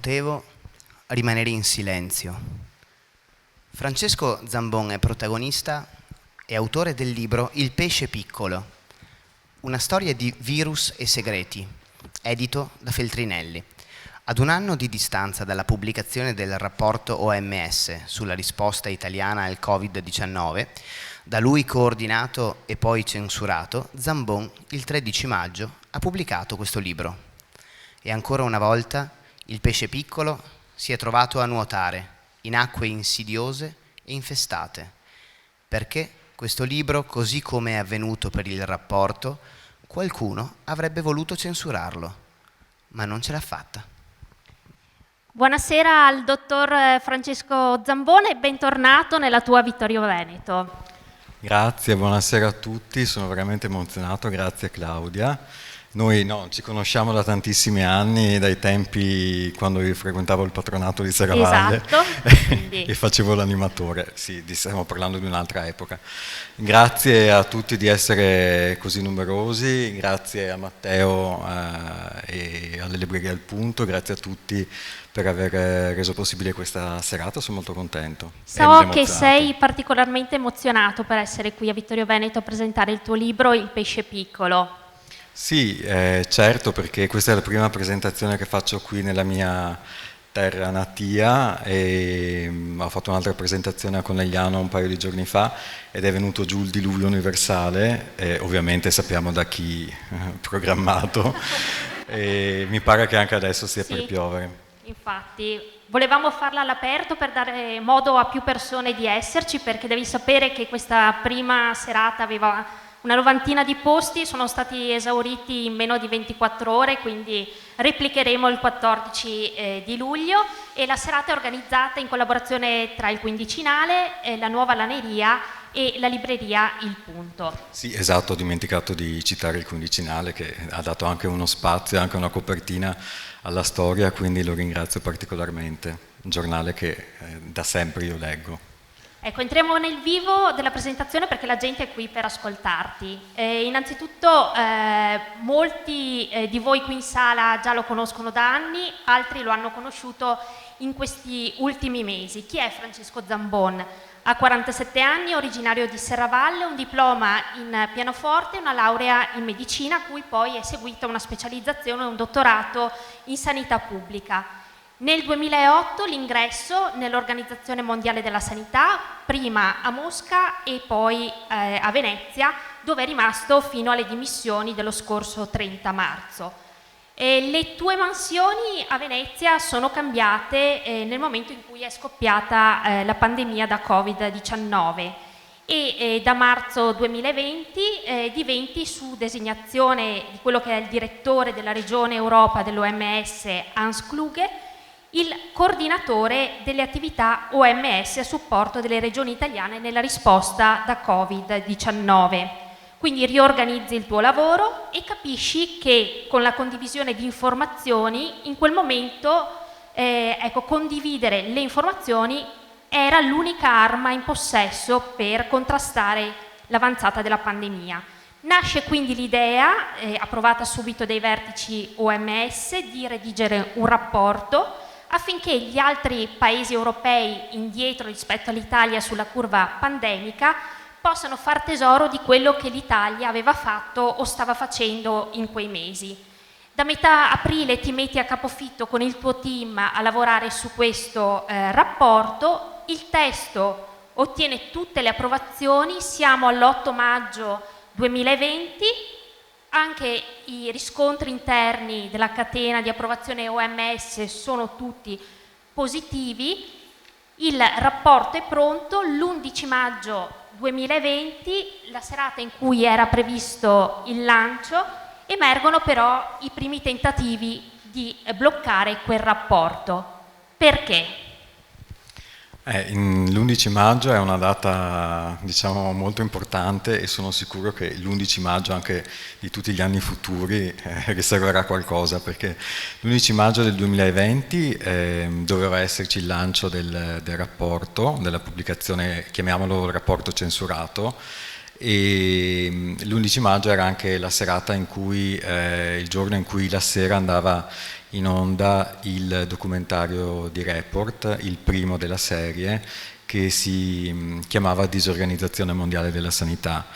potevo rimanere in silenzio. Francesco Zambon è protagonista e autore del libro Il pesce piccolo, una storia di virus e segreti, edito da Feltrinelli. Ad un anno di distanza dalla pubblicazione del rapporto OMS sulla risposta italiana al Covid-19, da lui coordinato e poi censurato, Zambon il 13 maggio ha pubblicato questo libro. E ancora una volta il pesce piccolo si è trovato a nuotare in acque insidiose e infestate, perché questo libro, così come è avvenuto per il rapporto, qualcuno avrebbe voluto censurarlo, ma non ce l'ha fatta. Buonasera al dottor Francesco Zambone e bentornato nella tua Vittorio Veneto. Grazie, buonasera a tutti, sono veramente emozionato, grazie Claudia. Noi ci conosciamo da tantissimi anni, dai tempi quando io frequentavo il patronato di Serravalle, esatto, e facevo l'animatore, sì, stiamo parlando di un'altra epoca. Grazie a tutti di essere così numerosi, grazie a Matteo e alle Librerie al Punto, grazie a tutti per aver reso possibile questa serata, sono molto contento. So che sei particolarmente emozionato per essere qui a Vittorio Veneto a presentare il tuo libro Il pesce piccolo. Sì, certo, perché questa è la prima presentazione che faccio qui nella mia terra natia e ho fatto un'altra presentazione a Conegliano un paio di giorni fa ed è venuto giù il diluvio universale, ovviamente sappiamo da chi programmato e mi pare che anche adesso stia per piovere. Infatti, volevamo farla all'aperto per dare modo a più persone di esserci, perché devi sapere che questa prima serata aveva una novantina di posti, sono stati esauriti in meno di 24 ore, quindi replicheremo il 14 di luglio e la serata è organizzata in collaborazione tra il Quindicinale, la Nuova Laneria e la libreria Il Punto. Sì, esatto, ho dimenticato di citare il Quindicinale che ha dato anche uno spazio, anche una copertina alla storia, quindi lo ringrazio particolarmente, un giornale che da sempre io leggo. Ecco, entriamo nel vivo della presentazione perché la gente è qui per ascoltarti. Innanzitutto molti di voi qui in sala già lo conoscono da anni, altri lo hanno conosciuto in questi ultimi mesi. Chi è Francesco Zambon? Ha 47 anni, originario di Serravalle, un diploma in pianoforte e una laurea in medicina, a cui poi è seguita una specializzazione e un dottorato in sanità pubblica. Nel 2008 l'ingresso nell'Organizzazione Mondiale della Sanità, prima a Mosca e poi a Venezia, dove è rimasto fino alle dimissioni dello scorso 30 marzo. Le tue mansioni a Venezia sono cambiate nel momento in cui è scoppiata la pandemia da Covid-19 e da marzo 2020 diventi, su designazione di quello che è il direttore della regione Europa dell'OMS, Hans Kluge, il coordinatore delle attività OMS a supporto delle regioni italiane nella risposta da Covid-19. Quindi riorganizzi il tuo lavoro e capisci che con la condivisione di informazioni, in quel momento, condividere le informazioni era l'unica arma in possesso per contrastare l'avanzata della pandemia. Nasce quindi l'idea, approvata subito dai vertici OMS, di redigere un rapporto affinché gli altri paesi europei indietro rispetto all'Italia sulla curva pandemica possano far tesoro di quello che l'Italia aveva fatto o stava facendo in quei mesi. Da metà aprile ti metti a capofitto con il tuo team a lavorare su questo rapporto, il testo ottiene tutte le approvazioni, siamo all'8 maggio 2020, anche i riscontri interni della catena di approvazione OMS sono tutti positivi, il rapporto è pronto, l'11 maggio 2020, la serata in cui era previsto il lancio, emergono però i primi tentativi di bloccare quel rapporto. Perché? L'11 maggio è una data, diciamo, molto importante e sono sicuro che l'11 maggio anche di tutti gli anni futuri riserverà qualcosa, perché l'11 maggio del 2020 doveva esserci il lancio del rapporto, della pubblicazione, chiamiamolo rapporto censurato, e l'11 maggio era anche la serata in cui, il giorno in cui la Sera andava in onda il documentario di Report, il primo della serie, che si chiamava Disorganizzazione Mondiale della Sanità.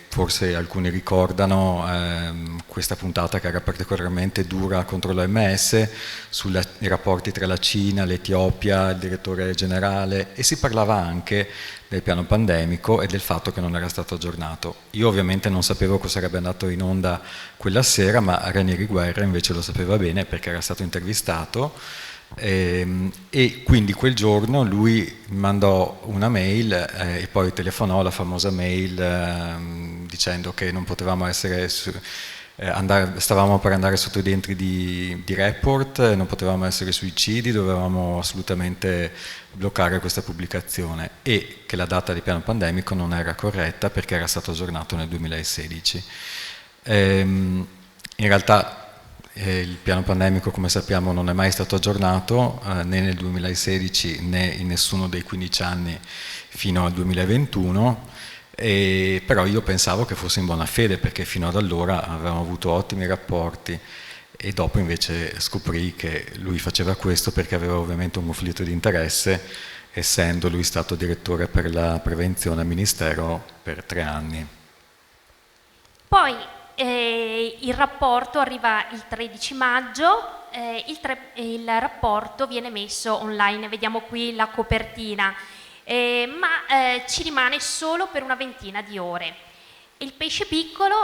Forse alcuni ricordano questa puntata che era particolarmente dura contro l'OMS, sui rapporti tra la Cina, l'Etiopia, il direttore generale, e si parlava anche del piano pandemico e del fatto che non era stato aggiornato. Io ovviamente non sapevo cosa sarebbe andato in onda quella sera, ma Ranieri Guerra invece lo sapeva bene perché era stato intervistato. E quindi quel giorno lui mandò una mail e poi telefonò, la famosa mail dicendo che non potevamo essere stavamo per andare sotto i denti di Report, non potevamo essere suicidi, dovevamo assolutamente bloccare questa pubblicazione, e che la data di piano pandemico non era corretta perché era stato aggiornato nel 2016. In realtà il piano pandemico, come sappiamo, non è mai stato aggiornato né nel 2016 né in nessuno dei 15 anni fino al 2021, però io pensavo che fosse in buona fede perché fino ad allora avevamo avuto ottimi rapporti, e dopo invece scoprì che lui faceva questo perché aveva ovviamente un conflitto di interesse, essendo lui stato direttore per la prevenzione al Ministero per 3 anni. Poi il rapporto arriva il 13 maggio, il rapporto viene messo online, vediamo qui la copertina, ma ci rimane solo per una ventina di ore. Il pesce piccolo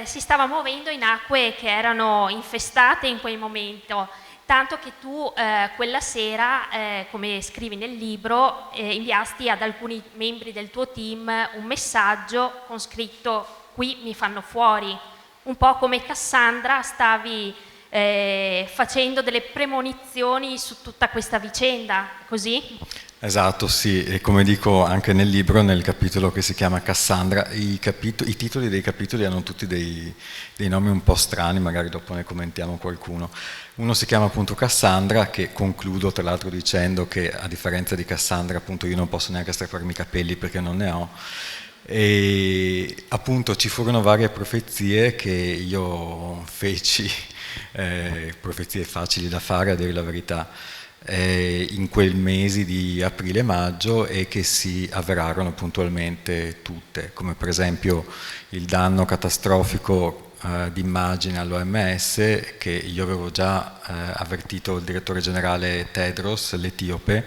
si stava muovendo in acque che erano infestate in quel momento, tanto che tu quella sera, come scrivi nel libro, inviasti ad alcuni membri del tuo team un messaggio con scritto "qui mi fanno fuori". Un po' come Cassandra stavi facendo delle premonizioni su tutta questa vicenda, così? Esatto, sì, e come dico anche nel libro, nel capitolo che si chiama Cassandra, i titoli dei capitoli hanno tutti dei nomi un po' strani, magari dopo ne commentiamo qualcuno. Uno si chiama appunto Cassandra, che concludo tra l'altro dicendo che a differenza di Cassandra appunto io non posso neanche strapparmi i capelli perché non ne ho, e appunto ci furono varie profezie che io feci, profezie facili da fare a dire la verità, in quel mesi di aprile e maggio, e che si avverarono puntualmente tutte, come per esempio il danno catastrofico di immagine all'OMS, che io avevo già avvertito il direttore generale Tedros, l'etiope,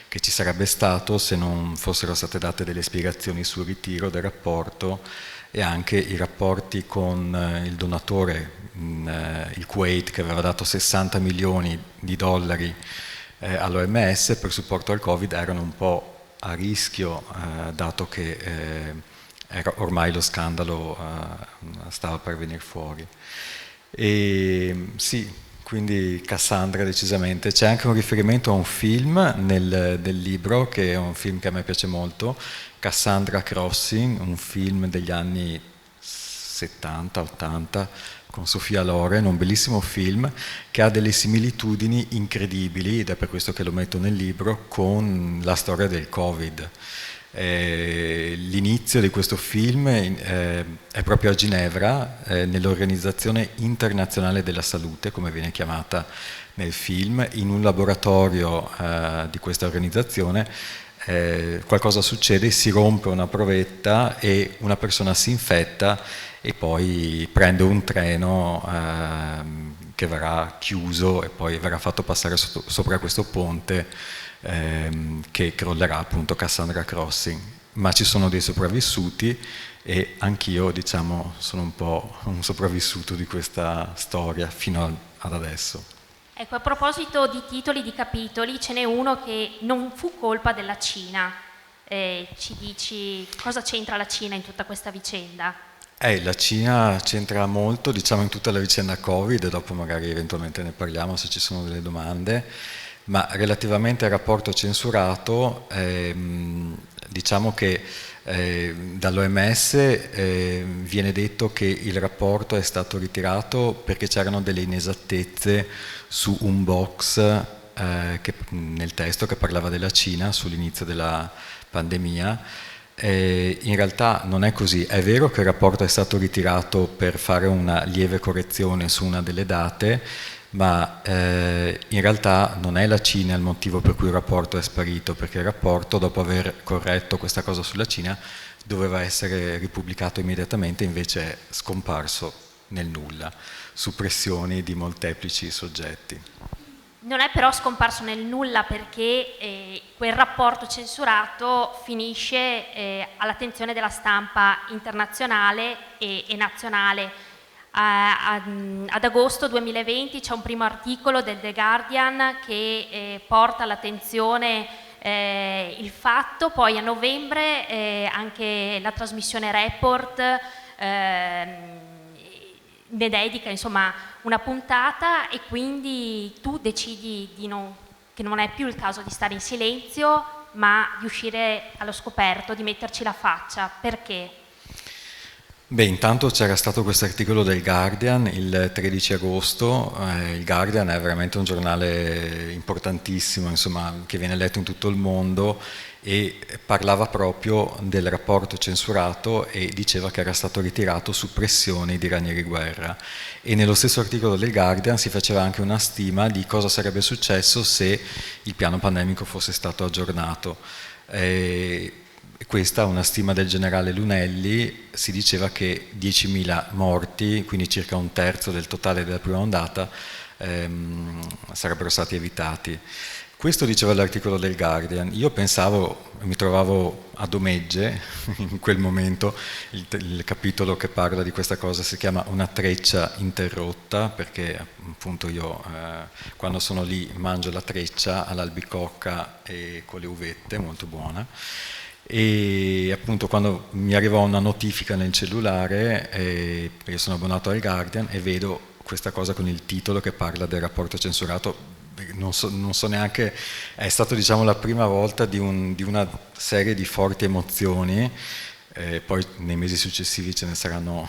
che ci sarebbe stato se non fossero state date delle spiegazioni sul ritiro del rapporto, e anche i rapporti con il donatore, il Kuwait, che aveva dato 60 milioni di dollari all'OMS per supporto al Covid, erano un po' a rischio, dato che ormai lo scandalo stava per venire fuori. E sì, quindi Cassandra decisamente. C'è anche un riferimento a un film del libro, che è un film che a me piace molto, Cassandra Crossing, un film degli anni 70-80 con Sofia Loren, un bellissimo film che ha delle similitudini incredibili, ed è per questo che lo metto nel libro, con la storia del Covid. L'inizio di questo film è proprio a Ginevra, nell'Organizzazione Internazionale della Salute, come viene chiamata nel film, in un laboratorio di questa organizzazione. Qualcosa succede, si rompe una provetta e una persona si infetta e poi prende un treno che verrà chiuso e poi verrà fatto passare sopra questo ponte che crollerà, appunto, Cassandra Crossing. Ma ci sono dei sopravvissuti e anch'io, diciamo, sono un po' un sopravvissuto di questa storia fino ad adesso. Ecco, a proposito di titoli di capitoli, ce n'è uno che non fu colpa della Cina. Ci dici cosa c'entra la Cina in tutta questa vicenda? La Cina c'entra molto, diciamo, in tutta la vicenda Covid, dopo magari eventualmente ne parliamo se ci sono delle domande, ma relativamente al rapporto censurato, diciamo che dall'OMS viene detto che il rapporto è stato ritirato perché c'erano delle inesattezze su un box nel testo che parlava della Cina sull'inizio della pandemia. In realtà non è così. È vero che il rapporto è stato ritirato per fare una lieve correzione su una delle date, ma in realtà non è la Cina il motivo per cui il rapporto è sparito, perché il rapporto, dopo aver corretto questa cosa sulla Cina, doveva essere ripubblicato immediatamente, invece è scomparso nel nulla, su pressioni di molteplici soggetti. Non è però scomparso nel nulla perché quel rapporto censurato finisce all'attenzione della stampa internazionale e nazionale. Ad agosto 2020 c'è un primo articolo del The Guardian che porta all'attenzione il fatto, poi a novembre anche la trasmissione Report ne dedica insomma una puntata, e quindi tu decidi che non è più il caso di stare in silenzio, ma di uscire allo scoperto, di metterci la faccia. Perché? Beh, intanto c'era stato questo articolo del Guardian il 13 agosto, il Guardian è veramente un giornale importantissimo, insomma, che viene letto in tutto il mondo, e parlava proprio del rapporto censurato e diceva che era stato ritirato su pressioni di Ranieri Guerra. E nello stesso articolo del Guardian si faceva anche una stima di cosa sarebbe successo se il piano pandemico fosse stato aggiornato. Questa è una stima del generale Lunelli, si diceva che 10.000 morti, quindi circa un terzo del totale della prima ondata, sarebbero stati evitati. Questo diceva l'articolo del Guardian. Io pensavo, mi trovavo a Domegge in quel momento, il capitolo che parla di questa cosa si chiama Una treccia interrotta, perché appunto io quando sono lì mangio la treccia all'albicocca e con le uvette, molto buona. E appunto quando mi arrivò una notifica nel cellulare, io sono abbonato al Guardian e vedo questa cosa con il titolo che parla del rapporto censurato, non so neanche, è stato diciamo la prima volta di una serie di forti emozioni, poi nei mesi successivi ce ne saranno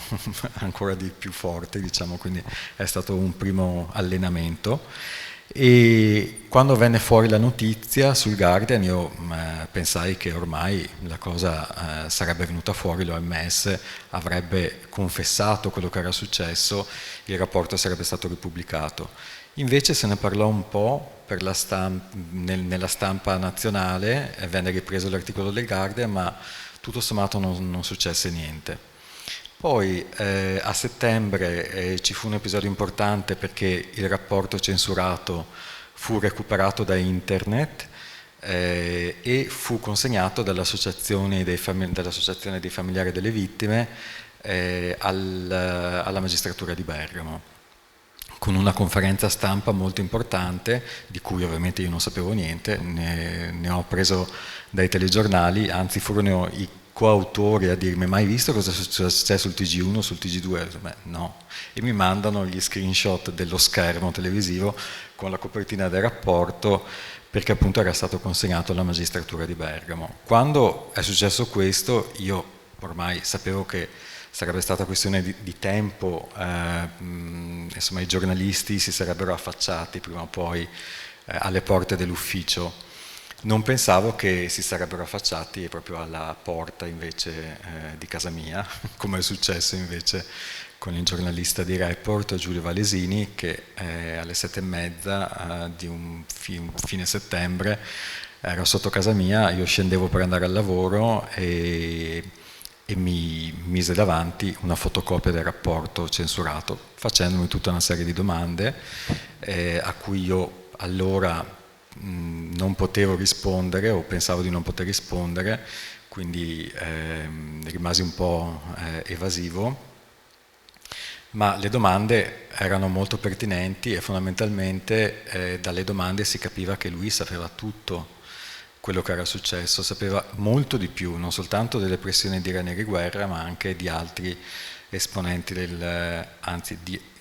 ancora di più forti, diciamo, quindi è stato un primo allenamento. E quando venne fuori la notizia sul Guardian io pensai che ormai la cosa sarebbe venuta fuori, l'OMS avrebbe confessato quello che era successo, il rapporto sarebbe stato ripubblicato. Invece se ne parlò un po' per nella stampa nazionale, venne ripreso l'articolo del Guardian, ma tutto sommato non successe niente. Poi a settembre ci fu un episodio importante perché il rapporto censurato fu recuperato da internet e fu consegnato dall'Associazione dei familiari delle vittime alla magistratura di Bergamo, con una conferenza stampa molto importante, di cui ovviamente io non sapevo niente, ne ho preso dai telegiornali, anzi furono i coautori a dirmi: mai visto cosa c'è sul TG1, sul TG2? Beh, no. E mi mandano gli screenshot dello schermo televisivo con la copertina del rapporto, perché appunto era stato consegnato alla magistratura di Bergamo. Quando è successo questo, io ormai sapevo che sarebbe stata questione di tempo, insomma i giornalisti si sarebbero affacciati prima o poi alle porte dell'ufficio. Non pensavo che si sarebbero affacciati proprio alla porta invece di casa mia, come è successo invece con il giornalista di Report Giulio Valesini, che alle 7:30 di un fine settembre era sotto casa mia, io scendevo per andare al lavoro e mi mise davanti una fotocopia del rapporto censurato, facendomi tutta una serie di domande a cui io allora non potevo rispondere, o pensavo di non poter rispondere, quindi rimasi un po' evasivo, ma le domande erano molto pertinenti e fondamentalmente dalle domande si capiva che lui sapeva tutto quello che era successo, sapeva molto di più, non soltanto delle pressioni di Ranieri Guerra, ma anche di altri esponenti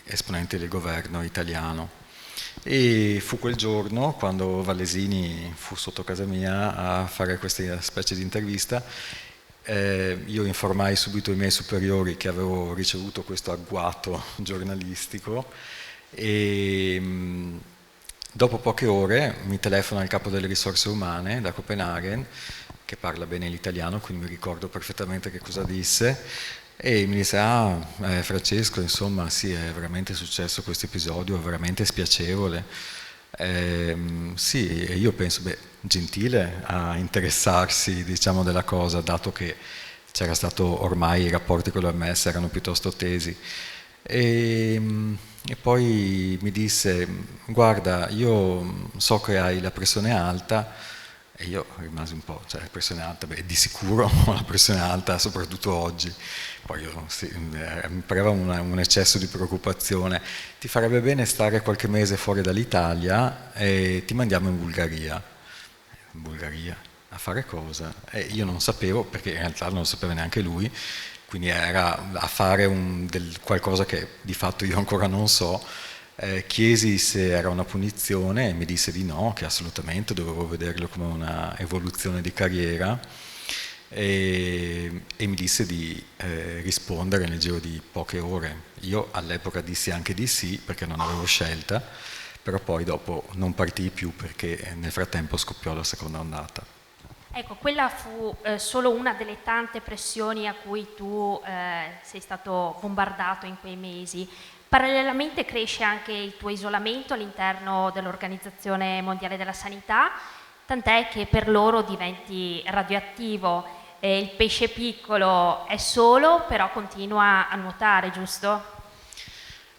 esponenti del governo italiano. E fu quel giorno, quando Valesini fu sotto casa mia a fare questa specie di intervista, io informai subito i miei superiori che avevo ricevuto questo agguato giornalistico e dopo poche ore mi telefona il capo delle risorse umane da Copenaghen, che parla bene l'italiano, quindi mi ricordo perfettamente che cosa disse, E mi disse, Francesco, insomma, sì, è veramente successo questo episodio, è veramente spiacevole. Sì, e io penso, gentile a interessarsi, diciamo, della cosa, dato che c'era stato ormai i rapporti con l'OMS erano piuttosto tesi. E, e poi mi disse, guarda, io so che hai la pressione alta, e io rimasi un po', cioè pressione alta, di sicuro ho la pressione alta, soprattutto oggi. Poi mi pareva un eccesso di preoccupazione. Ti farebbe bene stare qualche mese fuori dall'Italia e ti mandiamo in Bulgaria. In Bulgaria? A fare cosa? E io non sapevo, perché in realtà non lo sapeva neanche lui, quindi era a fare qualcosa che di fatto io ancora non so. Chiesi se era una punizione e mi disse di no, che assolutamente dovevo vederlo come una evoluzione di carriera e mi disse di rispondere nel giro di poche ore. Io all'epoca dissi anche di sì perché non avevo scelta, però poi dopo non partii più perché nel frattempo scoppiò la seconda ondata. Ecco, quella fu solo una delle tante pressioni a cui tu sei stato bombardato in quei mesi. Parallelamente cresce anche il tuo isolamento all'interno dell'Organizzazione Mondiale della Sanità, tant'è che per loro diventi radioattivo. Il pesce piccolo è solo, però continua a nuotare, giusto?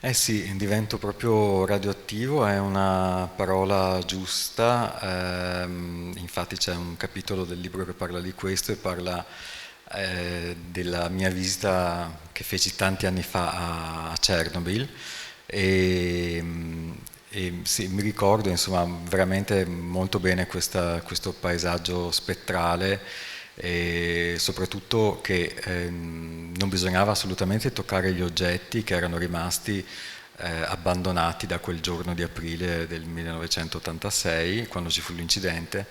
Eh sì, divento proprio radioattivo, è una parola giusta, infatti c'è un capitolo del libro che parla di questo e parla della mia visita che feci tanti anni fa a Chernobyl e sì, mi ricordo insomma veramente molto bene questo paesaggio spettrale e soprattutto che non bisognava assolutamente toccare gli oggetti che erano rimasti abbandonati da quel giorno di aprile del 1986 quando ci fu l'incidente.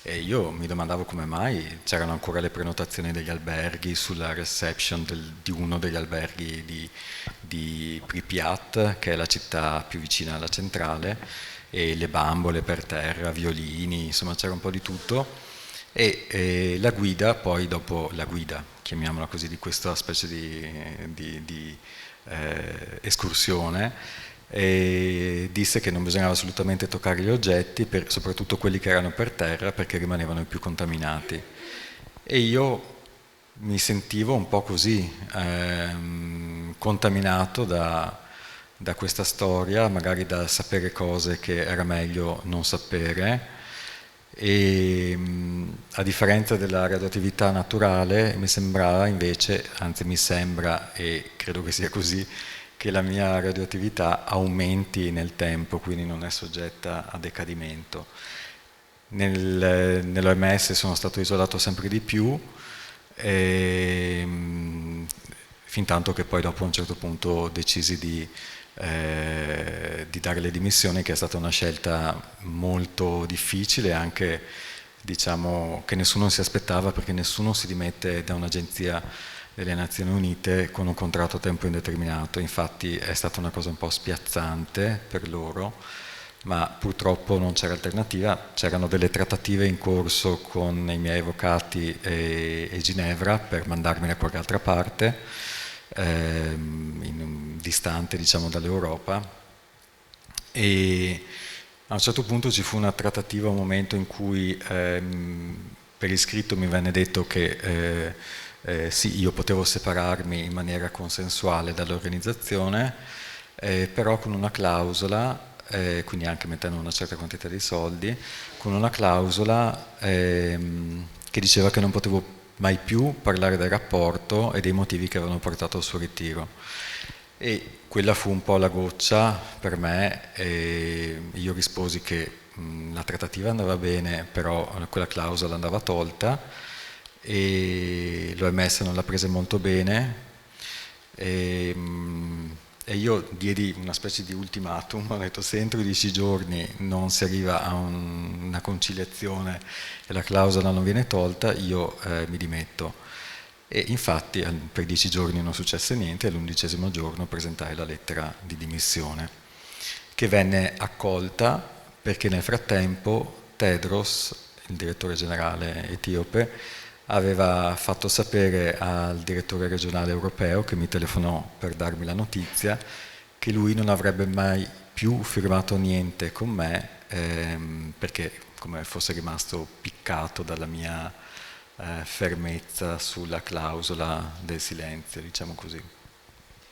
E io mi domandavo come mai c'erano ancora le prenotazioni degli alberghi sulla reception di uno degli alberghi di Pripyat, che è la città più vicina alla centrale, e le bambole per terra, violini, insomma c'era un po' di tutto. E la guida, poi dopo la guida, chiamiamola così, di questa specie di escursione, e disse che non bisognava assolutamente toccare gli oggetti, soprattutto quelli che erano per terra, perché rimanevano i più contaminati. E io mi sentivo un po' così, contaminato da questa storia, magari da sapere cose che era meglio non sapere. E a differenza della radioattività naturale mi sembrava invece, anzi mi sembra e credo che sia così, che la mia radioattività aumenti nel tempo, quindi non è soggetta a decadimento. Nell'OMS sono stato isolato sempre di più, fin tanto che poi dopo a un certo punto decisi di dare le dimissioni, che è stata una scelta molto difficile, anche diciamo che nessuno si aspettava, perché nessuno si dimette da un'agenzia delle Nazioni Unite con un contratto a tempo indeterminato. Infatti è stata una cosa un po' spiazzante per loro, ma purtroppo non c'era alternativa. C'erano delle trattative in corso con i miei avvocati e Ginevra per mandarmi da qualche altra parte, distante diciamo dall'Europa, e a un certo punto ci fu una trattativa, un momento in cui per iscritto mi venne detto che sì, io potevo separarmi in maniera consensuale dall'organizzazione, però con una clausola, quindi anche mettendo una certa quantità di soldi, con una clausola che diceva che non potevo mai più parlare del rapporto e dei motivi che avevano portato al suo ritiro. E quella fu un po' la goccia per me, e io risposi che la trattativa andava bene, però quella clausola andava tolta, e l'OMS non l'ha presa molto bene, e io diedi una specie di ultimatum, ho detto se entro 10 giorni non si arriva a una conciliazione e la clausola non viene tolta, io mi dimetto. E infatti per 10 giorni non successe niente, e all'11° giorno presentai la lettera di dimissione, che venne accolta perché nel frattempo Tedros, il direttore generale etiope, aveva fatto sapere al direttore regionale europeo, che mi telefonò per darmi la notizia, che lui non avrebbe mai più firmato niente con me, perché come fosse rimasto piccato dalla mia fermezza sulla clausola del silenzio, diciamo così.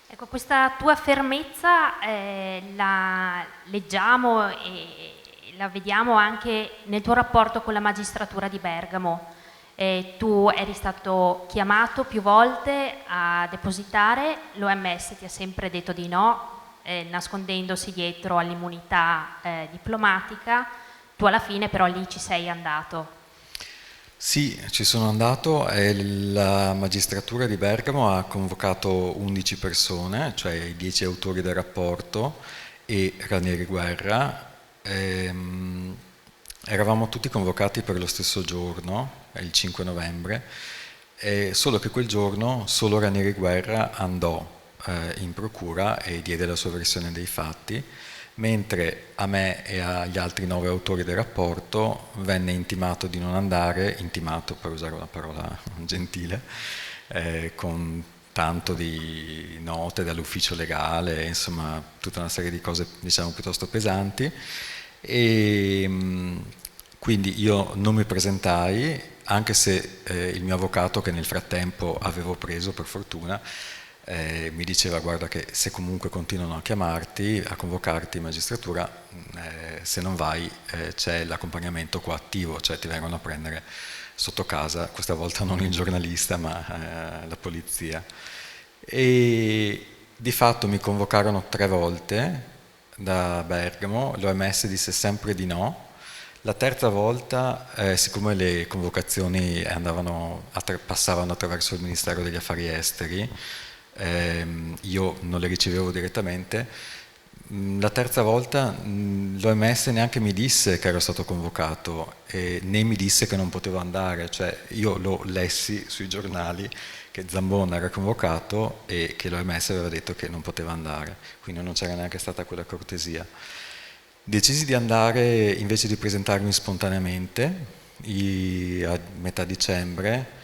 Ecco, questa tua fermezza la leggiamo e la vediamo anche nel tuo rapporto con la magistratura di Bergamo. Tu eri stato chiamato più volte a depositare, l'OMS ti ha sempre detto di no, nascondendosi dietro all'immunità diplomatica. Tu alla fine però lì ci sei andato. Sì, ci sono andato e la magistratura di Bergamo ha convocato 11 persone, cioè i 10 autori del rapporto e Ranieri Guerra. Eravamo tutti convocati per lo stesso giorno, il 5 novembre, solo che quel giorno solo Ranieri Guerra andò in procura e diede la sua versione dei fatti, mentre a me e agli altri 9 autori del rapporto venne intimato di non andare, intimato per usare una parola gentile, con tanto di note dall'ufficio legale, insomma tutta una serie di cose diciamo piuttosto pesanti, e quindi io non mi presentai, anche se il mio avvocato, che nel frattempo avevo preso per fortuna, mi diceva: guarda che se comunque continuano a chiamarti, a convocarti in magistratura, se non vai c'è l'accompagnamento coattivo, cioè ti vengono a prendere sotto casa, questa volta non il giornalista ma la polizia. E di fatto mi convocarono 3 volte da Bergamo, l'OMS disse sempre di no. La terza volta, siccome le convocazioni passavano attraverso il Ministero degli Affari Esteri, io non le ricevevo direttamente, la terza volta l'OMS neanche mi disse che ero stato convocato né mi disse che non potevo andare, cioè io lo lessi sui giornali che Zambon era convocato e che l'OMS aveva detto che non poteva andare, quindi non c'era neanche stata quella cortesia. Decisi di andare invece di presentarmi spontaneamente a metà dicembre,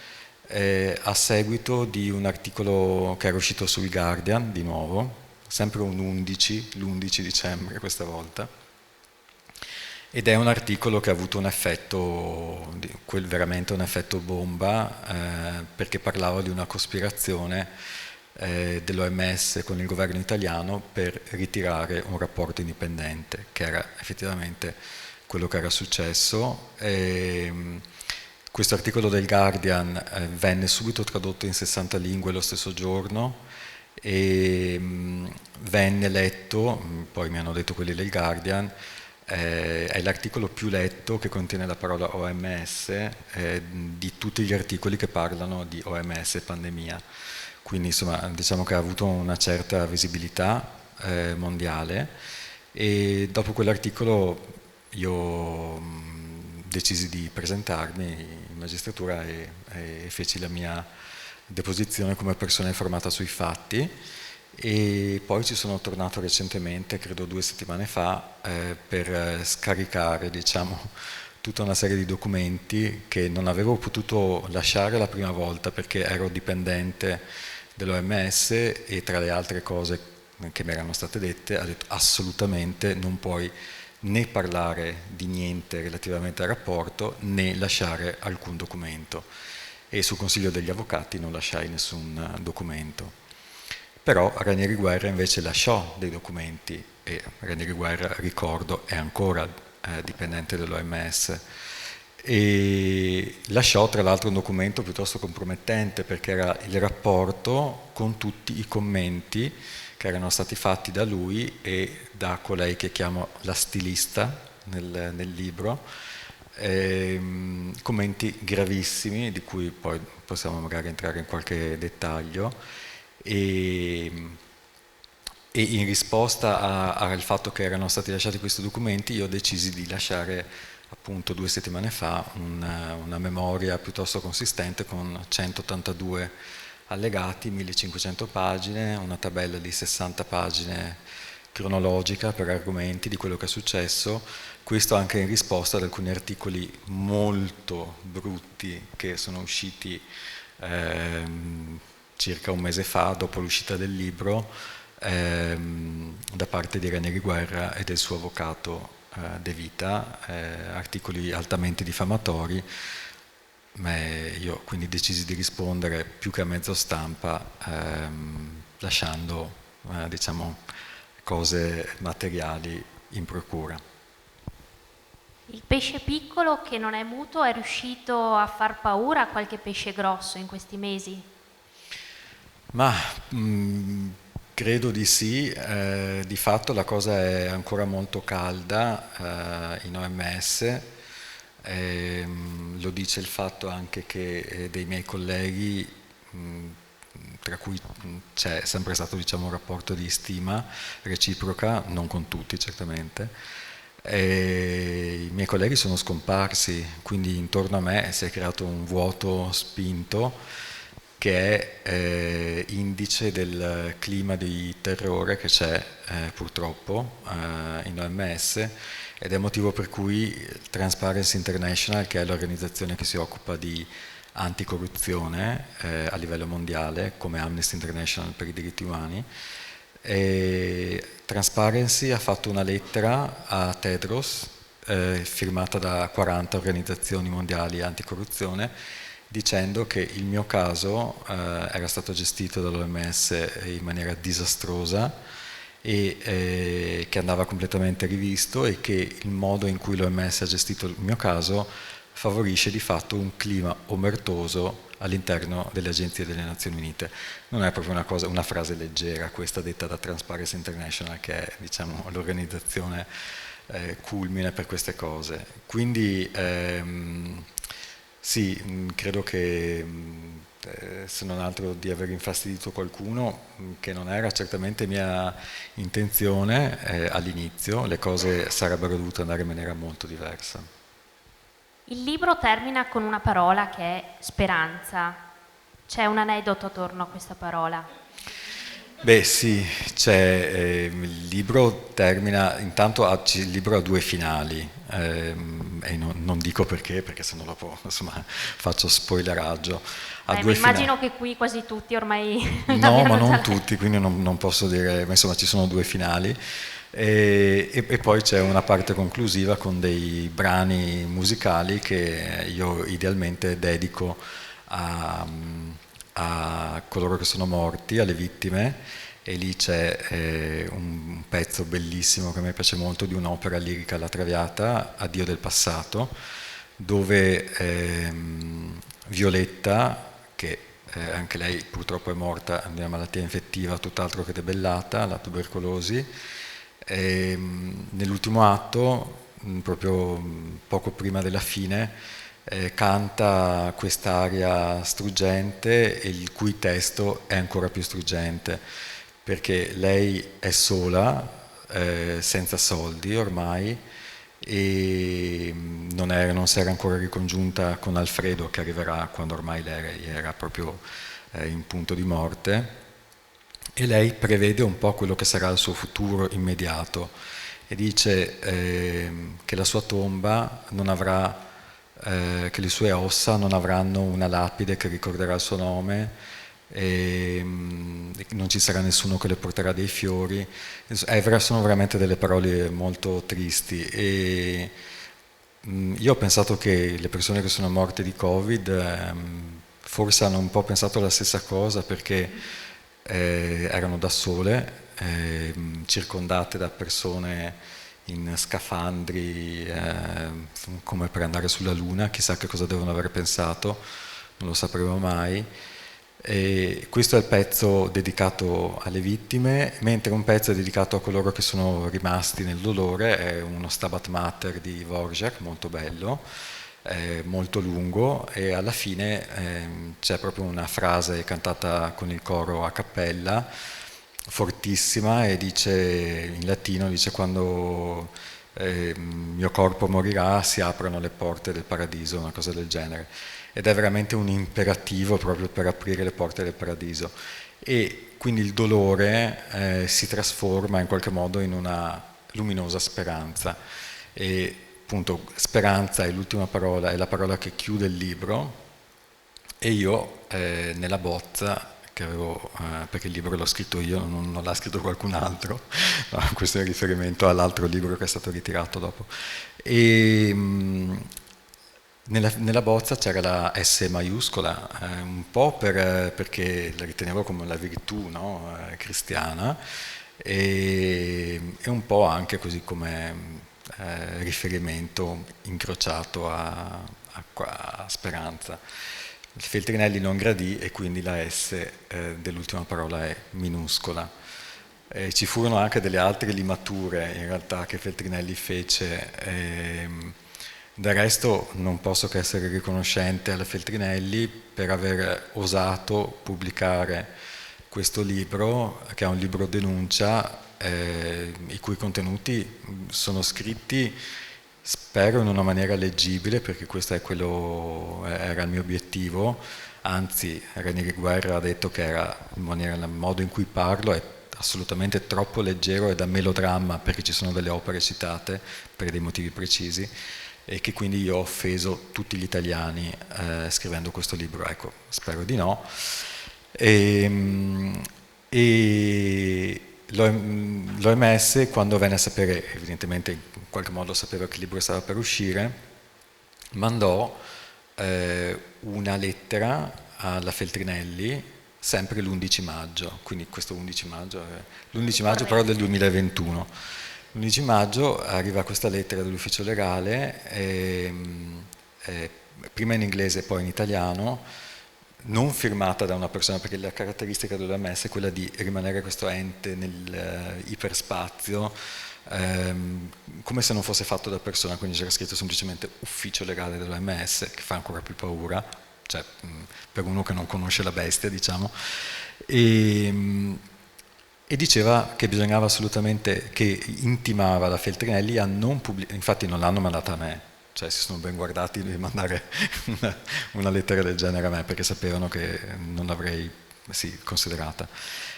a seguito di un articolo che era uscito sul Guardian, di nuovo, sempre l'11 dicembre questa volta, ed è un articolo che ha avuto un effetto, veramente un effetto bomba, perché parlava di una cospirazione dell'OMS con il governo italiano per ritirare un rapporto indipendente, che era effettivamente quello che era successo. Questo articolo del Guardian venne subito tradotto in 60 lingue lo stesso giorno e venne letto, poi mi hanno detto quelli del Guardian, è l'articolo più letto che contiene la parola OMS di tutti gli articoli che parlano di OMS e pandemia. Quindi insomma diciamo che ha avuto una certa visibilità mondiale, e dopo quell'articolo io decisi di presentarmi in magistratura e feci la mia deposizione come persona informata sui fatti, e poi ci sono tornato recentemente, credo 2 settimane fa, per scaricare diciamo tutta una serie di documenti che non avevo potuto lasciare la prima volta perché ero dipendente dell'OMS e tra le altre cose che mi erano state dette ha detto: assolutamente non puoi né parlare di niente relativamente al rapporto né lasciare alcun documento, e sul consiglio degli avvocati non lasciai nessun documento. Però Ranieri Guerra invece lasciò dei documenti, e Ranieri Guerra, ricordo, è ancora dipendente dell'OMS, e lasciò tra l'altro un documento piuttosto compromettente perché era il rapporto con tutti i commenti che erano stati fatti da lui e da colei che chiamo la stilista nel libro, commenti gravissimi di cui poi possiamo magari entrare in qualche dettaglio, e in risposta al fatto che erano stati lasciati questi documenti io decisi di lasciare appunto 2 settimane fa una memoria piuttosto consistente con 182 allegati, 1500 pagine, una tabella di 60 pagine cronologica per argomenti di quello che è successo, questo anche in risposta ad alcuni articoli molto brutti che sono usciti circa un mese fa, dopo l'uscita del libro, da parte di Ranieri Guerra e del suo avvocato De Vita, articoli altamente diffamatori, ma io quindi decisi di rispondere più che a mezzo stampa, lasciando diciamo cose materiali in procura. Il pesce piccolo che non è muto è riuscito a far paura a qualche pesce grosso in questi mesi? Ma credo di sì, di fatto la cosa è ancora molto calda in OMS, lo dice il fatto anche che dei miei colleghi, tra cui c'è sempre stato diciamo, un rapporto di stima reciproca, non con tutti certamente, i miei colleghi sono scomparsi, quindi intorno a me si è creato un vuoto spinto che è indice del clima di terrore che c'è purtroppo in OMS, ed è motivo per cui Transparency International, che è l'organizzazione che si occupa di anticorruzione a livello mondiale, come Amnesty International per i diritti umani, Transparency ha fatto una lettera a Tedros, firmata da 40 organizzazioni mondiali anticorruzione, dicendo che il mio caso era stato gestito dall'OMS in maniera disastrosa e che andava completamente rivisto, e che il modo in cui l'OMS ha gestito il mio caso favorisce di fatto un clima omertoso all'interno delle agenzie delle Nazioni Unite. Non è proprio una frase leggera questa detta da Transparency International, che è diciamo, l'organizzazione culmine per queste cose. Quindi sì, credo che se non altro di aver infastidito qualcuno, che non era certamente mia intenzione all'inizio, le cose sarebbero dovute andare in maniera molto diversa. Il libro termina con una parola che è speranza. C'è un aneddoto attorno a questa parola? Beh sì, il libro termina, intanto il libro ha due finali, e non dico perché sennò dopo insomma, faccio spoileraggio. Immagino che qui quasi tutti ormai no, ma non tutti, quindi non posso dire, ma insomma ci sono due finali. E poi c'è una parte conclusiva con dei brani musicali che io idealmente dedico a coloro che sono morti, alle vittime, e lì c'è un pezzo bellissimo che a me piace molto di un'opera lirica alla Traviata, Addio del passato, dove Violetta, che anche lei purtroppo è morta di una malattia infettiva tutt'altro che debellata, la tubercolosi, nell'ultimo atto, proprio poco prima della fine, canta quest'aria struggente, e il cui testo è ancora più struggente, perché lei è sola, senza soldi ormai, e non si era ancora ricongiunta con Alfredo, che arriverà quando ormai lei era proprio in punto di morte, e lei prevede un po' quello che sarà il suo futuro immediato, e dice che la sua tomba non avrà, che le sue ossa non avranno una lapide che ricorderà il suo nome, e non ci sarà nessuno che le porterà dei fiori. Sono veramente delle parole molto tristi, e io ho pensato che le persone che sono morte di Covid forse hanno un po' pensato la stessa cosa, perché erano da sole, circondate da persone in scafandri, come per andare sulla Luna. Chissà che cosa devono aver pensato, non lo sapremo mai. E questo è il pezzo dedicato alle vittime, mentre un pezzo è dedicato a coloro che sono rimasti nel dolore, è uno Stabat Mater di Dvorak, molto bello, molto lungo, e alla fine c'è proprio una frase cantata con il coro a cappella, fortissima, e dice in latino, dice: quando mio corpo morirà, si aprono le porte del paradiso, una cosa del genere. Ed è veramente un imperativo proprio per aprire le porte del paradiso. E quindi il dolore si trasforma in qualche modo in una luminosa speranza. E appunto speranza è l'ultima parola, è la parola che chiude il libro, e io nella bozza che avevo, perché il libro l'ho scritto io, non l'ha scritto qualcun altro, no, questo è il riferimento all'altro libro che è stato ritirato dopo. E nella bozza c'era la S maiuscola, un po' perché la ritenevo come la virtù, no, cristiana, e un po' anche così come riferimento incrociato a speranza. Il Feltrinelli non gradì e quindi la S dell'ultima parola è minuscola. Ci furono anche delle altre limature in realtà che Feltrinelli fece. Del resto non posso che essere riconoscente alla Feltrinelli per aver osato pubblicare questo libro, che è un libro denuncia, i cui contenuti sono scritti, spero, in una maniera leggibile, perché questo è era il mio obiettivo. Anzi, Ranieri Guerra ha detto che era il modo in cui parlo è assolutamente troppo leggero e da melodramma, perché ci sono delle opere citate per dei motivi precisi, e che quindi io ho offeso tutti gli italiani scrivendo questo libro. Ecco, spero di no. E l'OMS, quando venne a sapere, evidentemente in qualche modo sapeva che il libro stava per uscire, mandò una lettera alla Feltrinelli, sempre l'11 maggio, quindi questo 11 maggio, l'11 maggio però del 2021. L'11 maggio arriva questa lettera dell'ufficio legale, prima in inglese e poi in italiano, non firmata da una persona, perché la caratteristica dell'OMS è quella di rimanere questo ente nell'iperspazio, come se non fosse fatto da persona, quindi c'era scritto semplicemente ufficio legale dell'OMS, che fa ancora più paura, cioè per uno che non conosce la bestia, diciamo, e diceva che bisognava assolutamente, che intimava la Feltrinelli a non pubblicare, infatti non l'hanno mandata a me, cioè si sono ben guardati di mandare una lettera del genere a me, perché sapevano che non l'avrei considerata,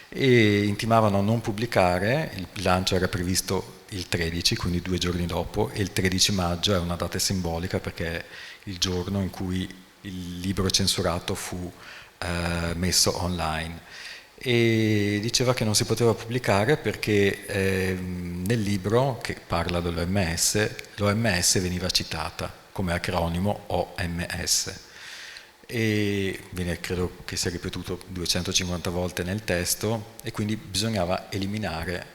e intimavano a non pubblicare. Il lancio era previsto il 13, quindi 2 giorni dopo, e il 13 maggio è una data simbolica perché è il giorno in cui il libro censurato fu messo online. E diceva che non si poteva pubblicare perché nel libro che parla dell'OMS, l'OMS veniva citata come acronimo OMS, e credo che sia ripetuto 250 volte nel testo, e quindi bisognava eliminare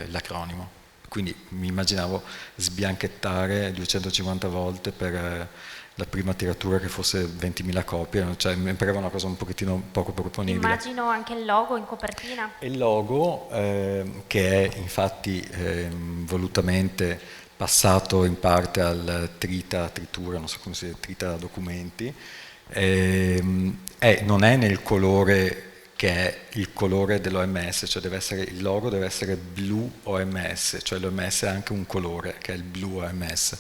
l'acronimo. Quindi mi immaginavo sbianchettare 250 volte per la prima tiratura che fosse 20.000 copie, cioè mi pareva una cosa un pochettino poco proponibile. Immagino anche il logo in copertina. Il logo, che è infatti volutamente passato in parte al tritura, non so come si dice, trita documenti, non è nel colore che è il colore dell'OMS, cioè il logo deve essere blu OMS, cioè l'OMS ha anche un colore che è il blu OMS,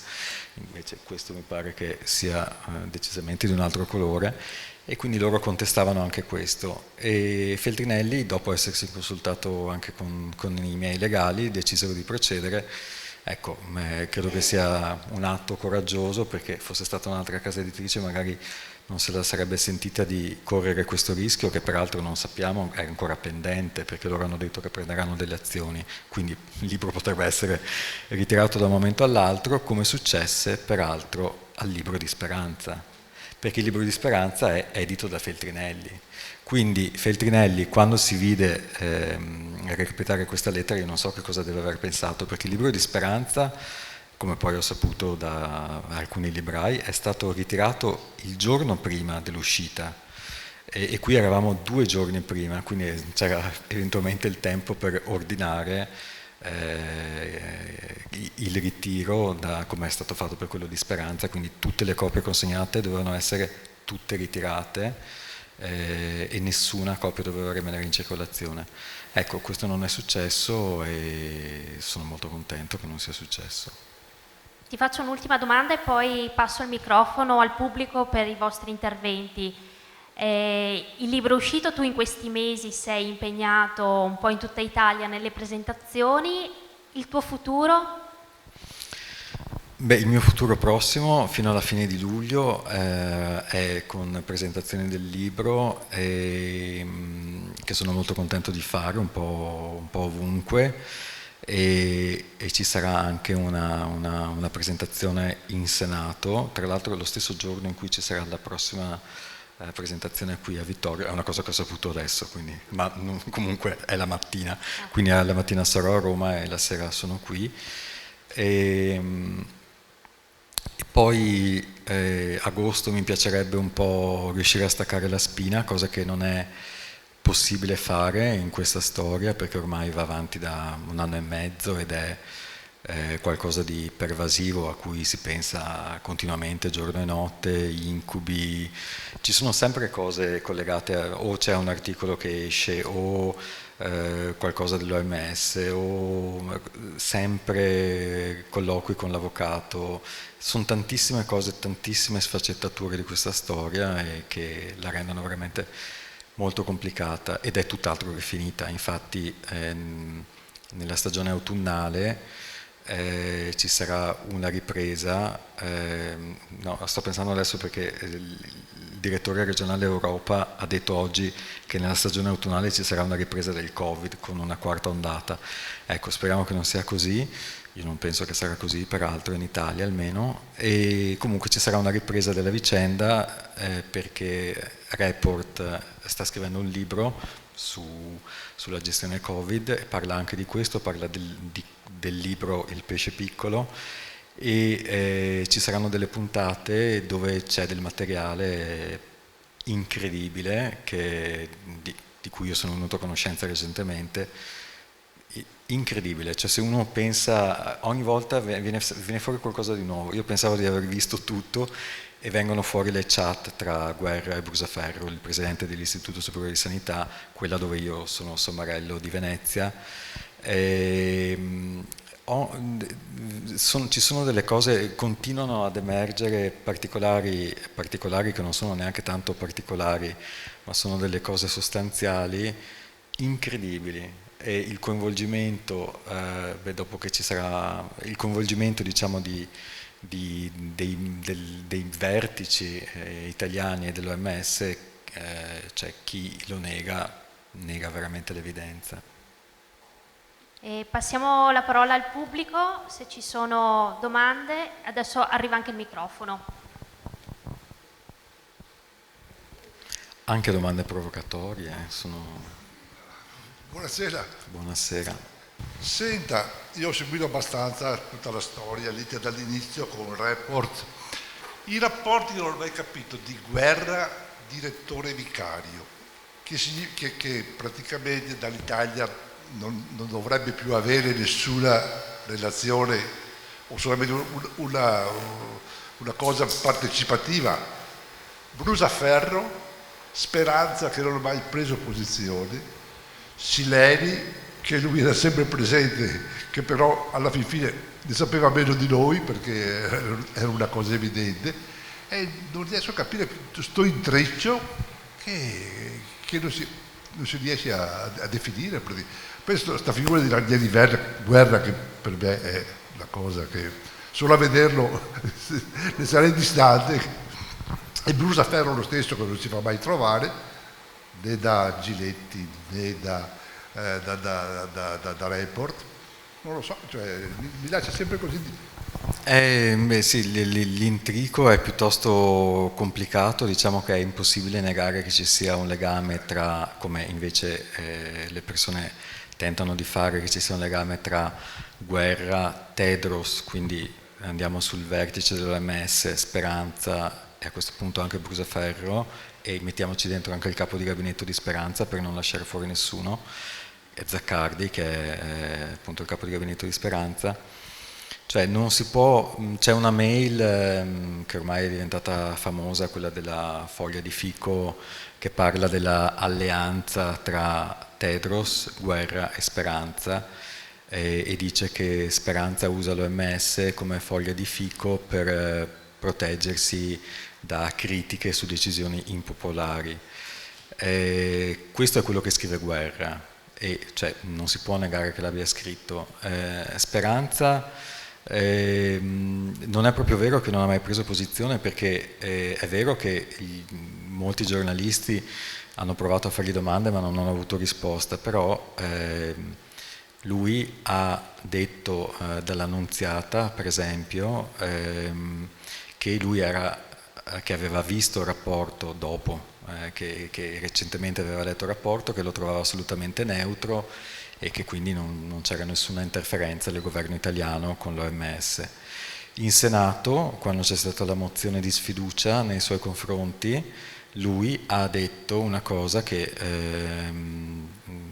invece questo mi pare che sia decisamente di un altro colore, e quindi loro contestavano anche questo. E Feltrinelli, dopo essersi consultato anche con i miei legali, decisero di procedere. Ecco, credo che sia un atto coraggioso, perché fosse stata un'altra casa editrice magari non se la sarebbe sentita di correre questo rischio, che peraltro non sappiamo, è ancora pendente, perché loro hanno detto che prenderanno delle azioni, quindi il libro potrebbe essere ritirato da un momento all'altro, come successe peraltro al Libro di Speranza, perché il Libro di Speranza è edito da Feltrinelli. Quindi Feltrinelli, quando si vide recapitare questa lettera, io non so che cosa deve aver pensato, perché il Libro di Speranza, come poi ho saputo da alcuni librai, è stato ritirato il giorno prima dell'uscita, e qui eravamo 2 giorni prima, quindi c'era eventualmente il tempo per ordinare il ritiro, come è stato fatto per quello di Speranza, quindi tutte le copie consegnate dovevano essere tutte ritirate, e nessuna copia doveva rimanere in circolazione. Ecco, questo non è successo e sono molto contento che non sia successo. Ti faccio un'ultima domanda e poi passo il microfono al pubblico per i vostri interventi. Il libro è uscito, tu in questi mesi sei impegnato un po' in tutta Italia nelle presentazioni, il tuo futuro? Beh, il mio futuro prossimo, fino alla fine di luglio, è con presentazioni del libro che sono molto contento di fare un po' ovunque e ci sarà anche una presentazione in Senato, tra l'altro lo stesso giorno in cui ci sarà la prossima presentazione qui a Vittorio, è una cosa che ho saputo adesso, quindi, ma comunque è la mattina, quindi la mattina sarò a Roma e la sera sono qui. E poi agosto mi piacerebbe un po' riuscire a staccare la spina, cosa che non è possibile fare in questa storia perché ormai va avanti da 1 anno e mezzo ed è qualcosa di pervasivo a cui si pensa continuamente, giorno e notte, incubi, ci sono sempre cose collegate o c'è un articolo che esce o qualcosa dell'OMS o sempre colloqui con l'avvocato, sono tantissime cose, tantissime sfaccettature di questa storia e che la rendono veramente molto complicata ed è tutt'altro che finita. Infatti nella stagione autunnale ci sarà una ripresa, no, sto pensando adesso perché il direttore regionale Europa ha detto oggi che nella stagione autunnale ci sarà una ripresa del Covid con una 4ª ondata. Ecco, speriamo che non sia così, io non penso che sarà così, peraltro in Italia almeno, e comunque ci sarà una ripresa della vicenda perché Report sta scrivendo un libro sulla gestione Covid e parla anche di questo, parla del libro Il pesce piccolo e ci saranno delle puntate dove c'è del materiale incredibile di cui io sono venuto a conoscenza recentemente, incredibile, cioè se uno pensa, ogni volta viene fuori qualcosa di nuovo, io pensavo di aver visto tutto e vengono fuori le chat tra Guerra e Brusaferro, il presidente dell'Istituto Superiore di Sanità, quella dove io sono sommarello di Venezia. Ci sono delle cose, continuano ad emergere particolari che non sono neanche tanto particolari, ma sono delle cose sostanziali incredibili. E il coinvolgimento, dopo che ci sarà il coinvolgimento diciamo dei vertici italiani e dell'OMS, cioè chi lo nega veramente l'evidenza. E passiamo la parola al pubblico, se ci sono domande, adesso arriva anche il microfono. Anche domande provocatorie Buonasera. Buonasera. Senta, io ho seguito abbastanza tutta la storia, l'iter dall'inizio con il report. I rapporti, non ho mai capito, di Guerra, direttore vicario, che praticamente dall'Italia non dovrebbe più avere nessuna relazione o solamente una cosa partecipativa. Brusaferro, Speranza che non ha mai preso posizione, Sileri che lui era sempre presente, che però alla fine ne sapeva meno di noi perché era una cosa evidente, e non riesco a capire questo intreccio che non si riesce a definire. Questa figura di Ranieri Guerra, che per me è la cosa che solo a vederlo ne sarei distante, e Brusaferro lo stesso, che non si fa mai trovare né da Giletti né da Report, non lo so, cioè mi lascia sempre così. Sì, l'intrico è piuttosto complicato, diciamo che è impossibile negare che ci sia un legame tra, come invece le persone tentano di fare, che ci sia un legame tra Guerra, Tedros, quindi andiamo sul vertice dell'OMS, Speranza e a questo punto anche Brusaferro, e mettiamoci dentro anche il capo di gabinetto di Speranza per non lasciare fuori nessuno, e Zaccardi che è appunto il capo di gabinetto di Speranza. Cioè non si può, c'è una mail che ormai è diventata famosa, quella della Foglia di Fico, che parla della alleanza tra Tedros, Guerra e Speranza, e dice che Speranza usa l'OMS come foglia di fico per proteggersi da critiche su decisioni impopolari. Questo è quello che scrive Guerra, e cioè, non si può negare che l'abbia scritto. Speranza non è proprio vero che non ha mai preso posizione, perché è vero che molti giornalisti hanno provato a fargli domande ma non hanno avuto risposta, però lui ha detto dall'Annunziata, per esempio, che lui che aveva visto il rapporto dopo, che recentemente aveva letto il rapporto, che lo trovava assolutamente neutro e che quindi non c'era nessuna interferenza del governo italiano con l'OMS. In Senato, quando c'è stata la mozione di sfiducia nei suoi confronti, lui ha detto una cosa che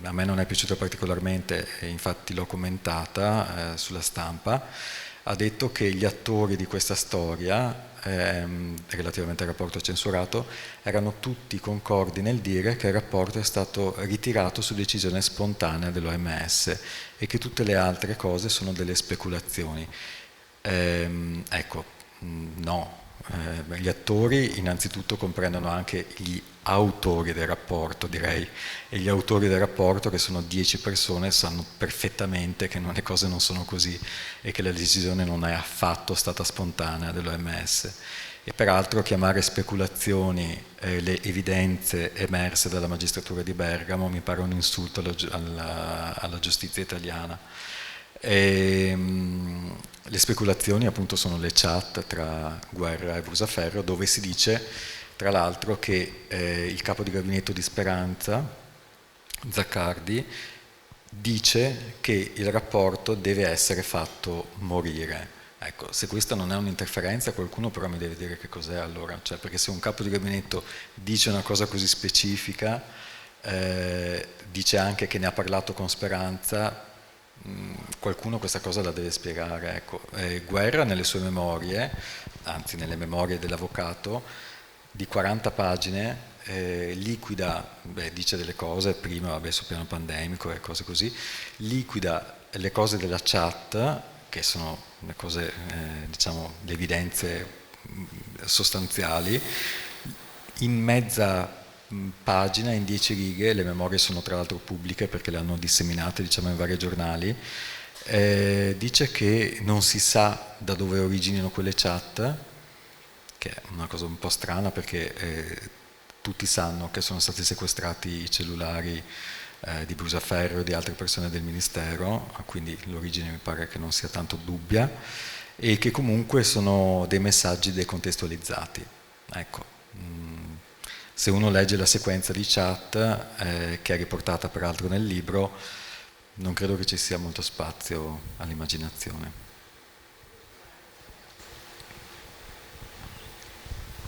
a me non è piaciuta particolarmente, e infatti l'ho commentata sulla Stampa. Ha detto che gli attori di questa storia, relativamente al rapporto censurato, erano tutti concordi nel dire che il rapporto è stato ritirato su decisione spontanea dell'OMS e che tutte le altre cose sono delle speculazioni. Ecco, no. Gli attori innanzitutto comprendono anche gli autori del rapporto, direi, e gli autori del rapporto, che sono 10 persone, sanno perfettamente che le cose non sono così e che la decisione non è affatto stata spontanea dell'OMS. E peraltro chiamare speculazioni le evidenze emerse dalla magistratura di Bergamo mi pare un insulto alla giustizia italiana. Le speculazioni appunto sono le chat tra Guerra e Brusaferro, dove si dice tra l'altro che il capo di gabinetto di Speranza, Zaccardi, dice che il rapporto deve essere fatto morire. Ecco, se questa non è un'interferenza, qualcuno però mi deve dire che cos'è allora, cioè, perché se un capo di gabinetto dice una cosa così specifica, dice anche che ne ha parlato con Speranza, qualcuno questa cosa la deve spiegare. Ecco. Guerra nelle sue memorie, anzi nelle memorie dell'avvocato, di 40 pagine, liquida, dice delle cose, prima sul piano pandemico e cose così, liquida le cose della chat, che sono le cose, diciamo, le evidenze sostanziali, in mezza pagina, in 10 righe. Le memorie sono tra l'altro pubbliche perché le hanno disseminate, diciamo, in vari giornali. Dice che non si sa da dove originino quelle chat, che è una cosa un po' strana perché tutti sanno che sono stati sequestrati i cellulari di Brusaferro e di altre persone del Ministero, quindi l'origine mi pare che non sia tanto dubbia, e che comunque sono dei messaggi decontestualizzati. Ecco. Se uno legge la sequenza di chat, che è riportata peraltro nel libro, non credo che ci sia molto spazio all'immaginazione.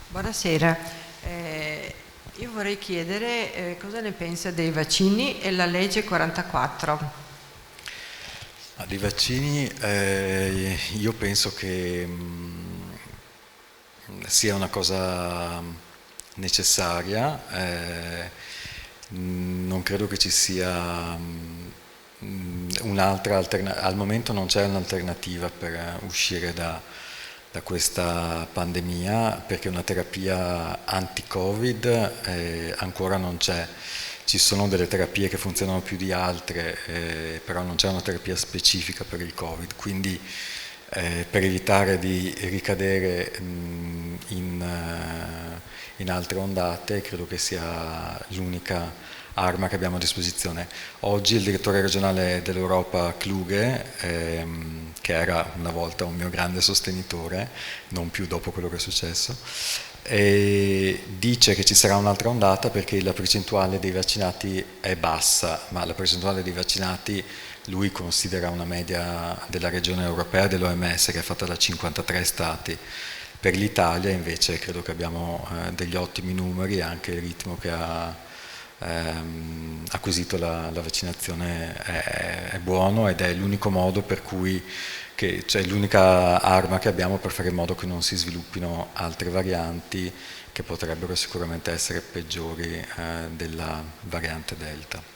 Buonasera. Io vorrei chiedere cosa ne pensa dei vaccini e la legge 44. Dei vaccini io penso che sia una cosa necessaria, non credo che ci sia un'altra alternativa, al momento non c'è un'alternativa per uscire da questa pandemia, perché una terapia anti-Covid ancora non c'è. Ci sono delle terapie che funzionano più di altre, però non c'è una terapia specifica per il Covid, quindi per evitare di ricadere in altre ondate credo che sia l'unica arma che abbiamo a disposizione. Oggi il direttore regionale dell'Europa Kluge, che era una volta un mio grande sostenitore, non più dopo quello che è successo, dice che ci sarà un'altra ondata perché la percentuale dei vaccinati è bassa, ma la percentuale dei vaccinati lui considera una media della regione europea dell'OMS che è fatta da 53 stati. Per l'Italia invece credo che abbiamo degli ottimi numeri, anche il ritmo che ha acquisito la vaccinazione è buono, ed è l'unico modo per cui cioè l'unica arma che abbiamo per fare in modo che non si sviluppino altre varianti che potrebbero sicuramente essere peggiori della variante Delta.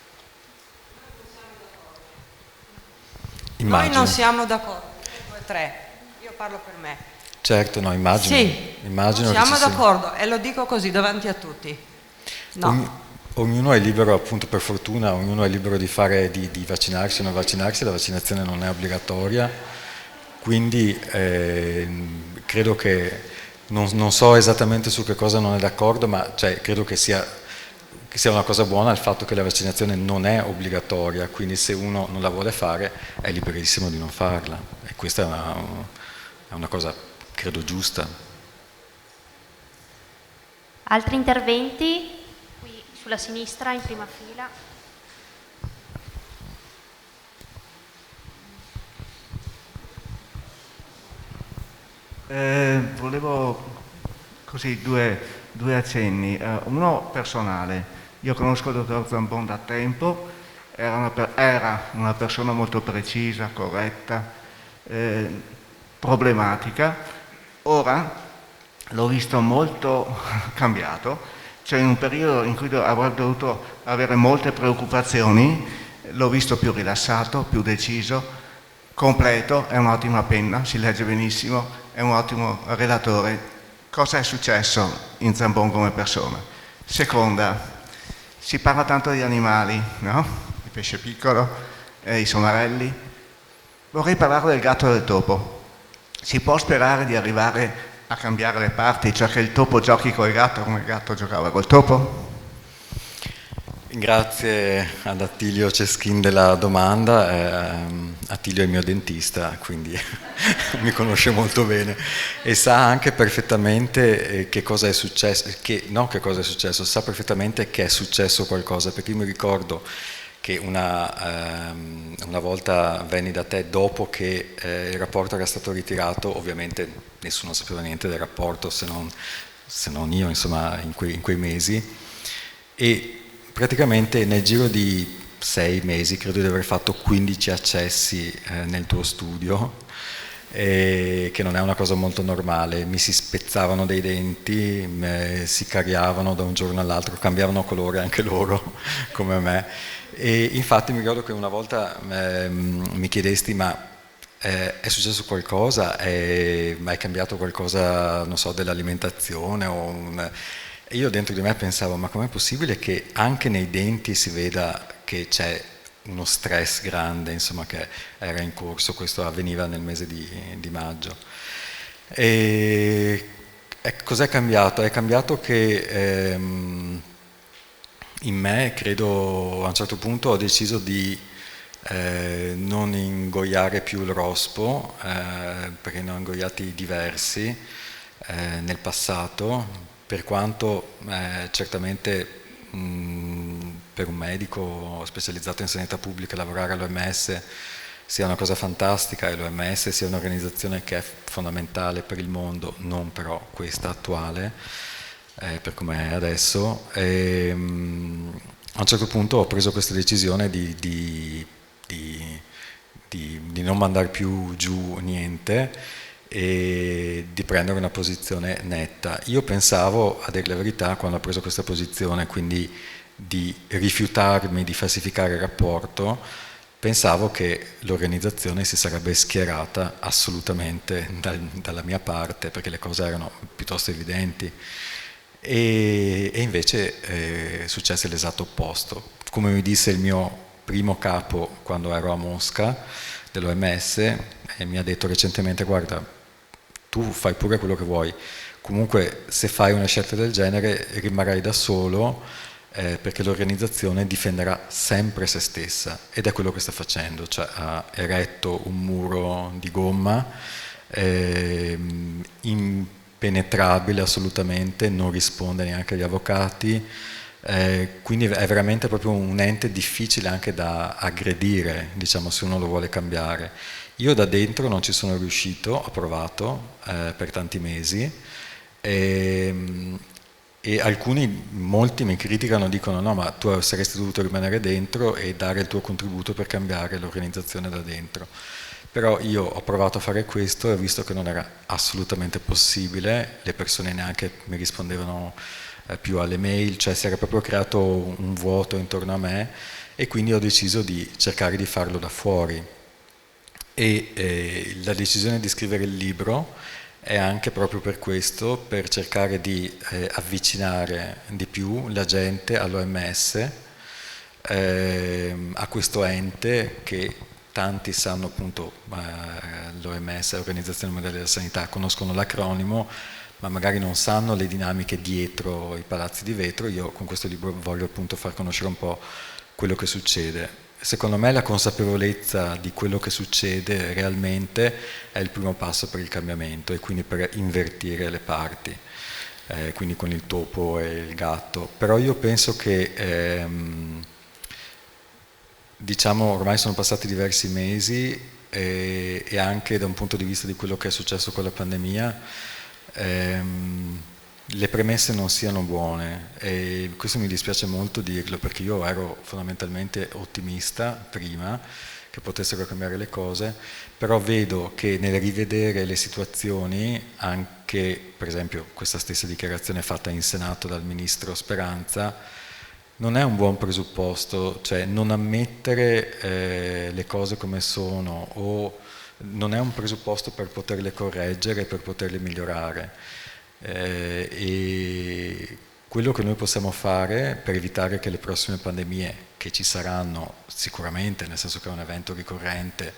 Immagino. Noi non siamo d'accordo, 2, 3, io parlo per me. Certo, no, immagino. Sì, Immagino siamo che ci sia- d'accordo e lo dico così davanti a tutti. No. Ognuno è libero, appunto, per fortuna, ognuno è libero di fare, di vaccinarsi o non vaccinarsi, la vaccinazione non è obbligatoria, quindi credo che, non so esattamente su che cosa non è d'accordo, ma cioè, credo che sia una cosa buona il fatto che la vaccinazione non è obbligatoria, quindi se uno non la vuole fare è liberissimo di non farla, e questa è una cosa, credo, giusta. Altri interventi? Qui sulla sinistra, in prima fila. Volevo così due accenni, uno personale. Io conosco il dottor Zambon da tempo, era una persona molto precisa, corretta, problematica. Ora l'ho visto molto cambiato, cioè in un periodo in cui avrebbe dovuto avere molte preoccupazioni, l'ho visto più rilassato, più deciso, completo, è un'ottima penna, si legge benissimo, è un ottimo relatore. Cosa è successo in Zambon come persona? Seconda, si parla tanto di animali, no? Il pesce piccolo, i somarelli. Vorrei parlare del gatto e del topo. Si può sperare di arrivare a cambiare le parti, cioè che il topo giochi col gatto come il gatto giocava col topo? Grazie ad Attilio Ceschin della domanda. Attilio è il mio dentista, quindi mi conosce molto bene e sa anche perfettamente che cosa è successo, sa perfettamente che è successo qualcosa, perché io mi ricordo che una volta venni da te dopo che il rapporto era stato ritirato, ovviamente nessuno sapeva niente del rapporto se non io, insomma, in quei mesi, e praticamente nel giro di 6 mesi credo di aver fatto 15 accessi nel tuo studio, che non è una cosa molto normale. Mi si spezzavano dei denti, si cariavano da un giorno all'altro, cambiavano colore anche loro come me, e infatti mi ricordo che una volta mi chiedesti ma è successo qualcosa, hai cambiato qualcosa, non so, dell'alimentazione e io dentro di me pensavo, ma com'è possibile che anche nei denti si veda che c'è uno stress grande, insomma, che era in corso. Questo avveniva nel mese di maggio. E cos'è cambiato? È cambiato che in me, credo, a un certo punto ho deciso di non ingoiare più il rospo, perché ne ho ingoiati diversi nel passato, per quanto certamente per un medico specializzato in sanità pubblica lavorare all'OMS sia una cosa fantastica, e l'OMS sia un'organizzazione che è fondamentale per il mondo, non però questa attuale, per come è adesso. A un certo punto ho preso questa decisione di non mandare più giù niente e di prendere una posizione netta. Io pensavo, a dire la verità, quando ho preso questa posizione, quindi di rifiutarmi di falsificare il rapporto, pensavo che l'organizzazione si sarebbe schierata assolutamente dalla mia parte, perché le cose erano piuttosto evidenti, e invece è successo l'esatto opposto. Come mi disse il mio primo capo quando ero a Mosca dell'OMS, e mi ha detto recentemente: guarda, tu fai pure quello che vuoi, comunque se fai una scelta del genere rimarrai da solo, perché l'organizzazione difenderà sempre se stessa, ed è quello che sta facendo, cioè ha eretto un muro di gomma impenetrabile assolutamente, non risponde neanche agli avvocati, quindi è veramente proprio un ente difficile anche da aggredire, diciamo, se uno lo vuole cambiare. Io da dentro non ci sono riuscito, ho provato per tanti mesi, e molti mi criticano, dicono no, ma tu saresti dovuto rimanere dentro e dare il tuo contributo per cambiare l'organizzazione da dentro. Però io ho provato a fare questo e ho visto che non era assolutamente possibile, le persone neanche mi rispondevano più alle mail, cioè si era proprio creato un vuoto intorno a me, e quindi ho deciso di cercare di farlo da fuori. E la decisione di scrivere il libro è anche proprio per questo, per cercare di avvicinare di più la gente all'OMS, a questo ente che tanti sanno appunto, l'OMS, l'Organizzazione Mondiale della Sanità, conoscono l'acronimo, ma magari non sanno le dinamiche dietro i palazzi di vetro. Io con questo libro voglio appunto far conoscere un po' quello che succede. Secondo me la consapevolezza di quello che succede realmente è il primo passo per il cambiamento e quindi per invertire le parti, quindi con il topo e il gatto. Però io penso che, diciamo, ormai sono passati diversi mesi e anche da un punto di vista di quello che è successo con la pandemia, le premesse non siano buone, e questo mi dispiace molto dirlo, perché io ero fondamentalmente ottimista prima che potessero cambiare le cose, però vedo che nel rivedere le situazioni, anche per esempio questa stessa dichiarazione fatta in Senato dal ministro Speranza, non è un buon presupposto, cioè non ammettere le cose come sono o non è un presupposto per poterle correggere, per poterle migliorare. E quello che noi possiamo fare per evitare che le prossime pandemie, che ci saranno sicuramente, nel senso che è un evento ricorrente,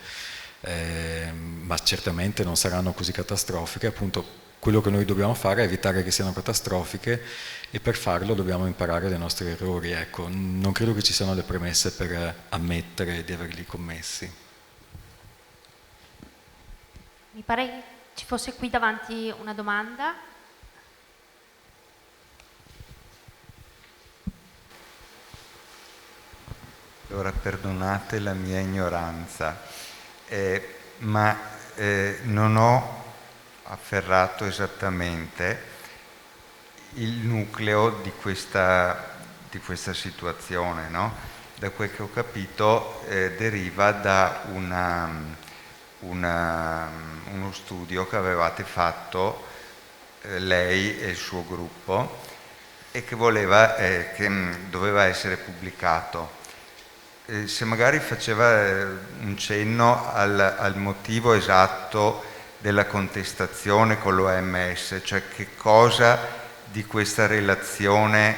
ma certamente non saranno così catastrofiche, appunto quello che noi dobbiamo fare è evitare che siano catastrofiche, e per farlo dobbiamo imparare dai nostri errori. Ecco, non credo che ci siano le premesse per ammettere di averli commessi. Mi pare che ci fosse qui davanti una domanda. Allora, perdonate la mia ignoranza, ma non ho afferrato esattamente il nucleo di questa situazione, no? Da quel che ho capito deriva da uno studio che avevate fatto lei e il suo gruppo e che doveva essere pubblicato. Se magari faceva un cenno al motivo esatto della contestazione con l'OMS, cioè che cosa di questa relazione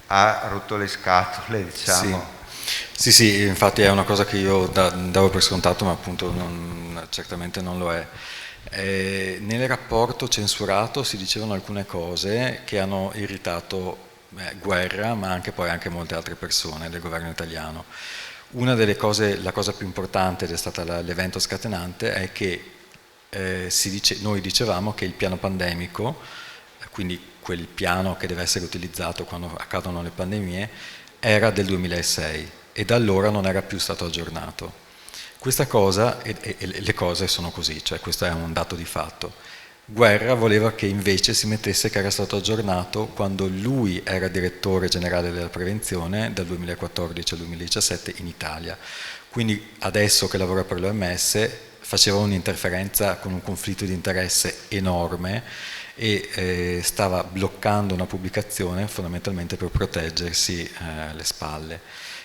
ha rotto le scatole, diciamo. Sì, infatti è una cosa che io davo per scontato, ma appunto certamente non lo è. Nel rapporto censurato si dicevano alcune cose che hanno irritato Guerra, ma anche molte altre persone del governo italiano. Una delle cose, la cosa più importante, ed è stata l'evento scatenante, è che noi dicevamo che il piano pandemico, quindi quel piano che deve essere utilizzato quando accadono le pandemie, era del 2006 e da allora non era più stato aggiornato. Questa cosa, e le cose sono così, cioè questo è un dato di fatto. Guerra voleva che invece si mettesse che era stato aggiornato quando lui era direttore generale della prevenzione dal 2014 al 2017 in Italia. Quindi adesso che lavora per l'OMS faceva un'interferenza con un conflitto di interesse enorme e stava bloccando una pubblicazione fondamentalmente per proteggersi le spalle.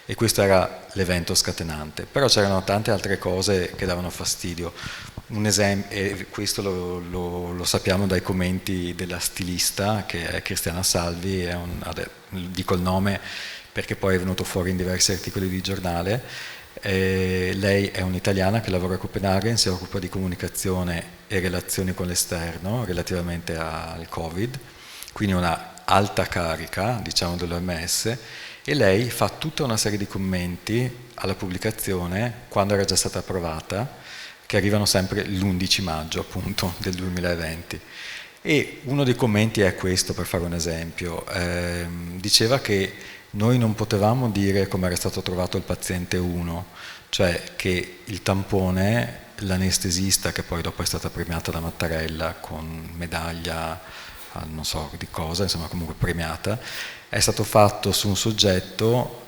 E questo era l'evento scatenante. Però c'erano tante altre cose che davano fastidio. Un esempio, e questo lo sappiamo dai commenti della stilista, che è Cristiana Salvi, dico il nome perché poi è venuto fuori in diversi articoli di giornale. Lei è un'italiana che lavora a Copenaghen, si occupa di comunicazione e relazioni con l'esterno relativamente al Covid, quindi una alta carica, diciamo, dell'OMS, e lei fa tutta una serie di commenti alla pubblicazione quando era già stata approvata, che arrivano sempre l'11 maggio appunto del 2020. E uno dei commenti è questo, per fare un esempio, diceva che noi non potevamo dire come era stato trovato il paziente 1, cioè che il tampone, l'anestesista, che poi dopo è stata premiata da Mattarella con medaglia, non so di cosa, insomma comunque premiata, è stato fatto su un soggetto,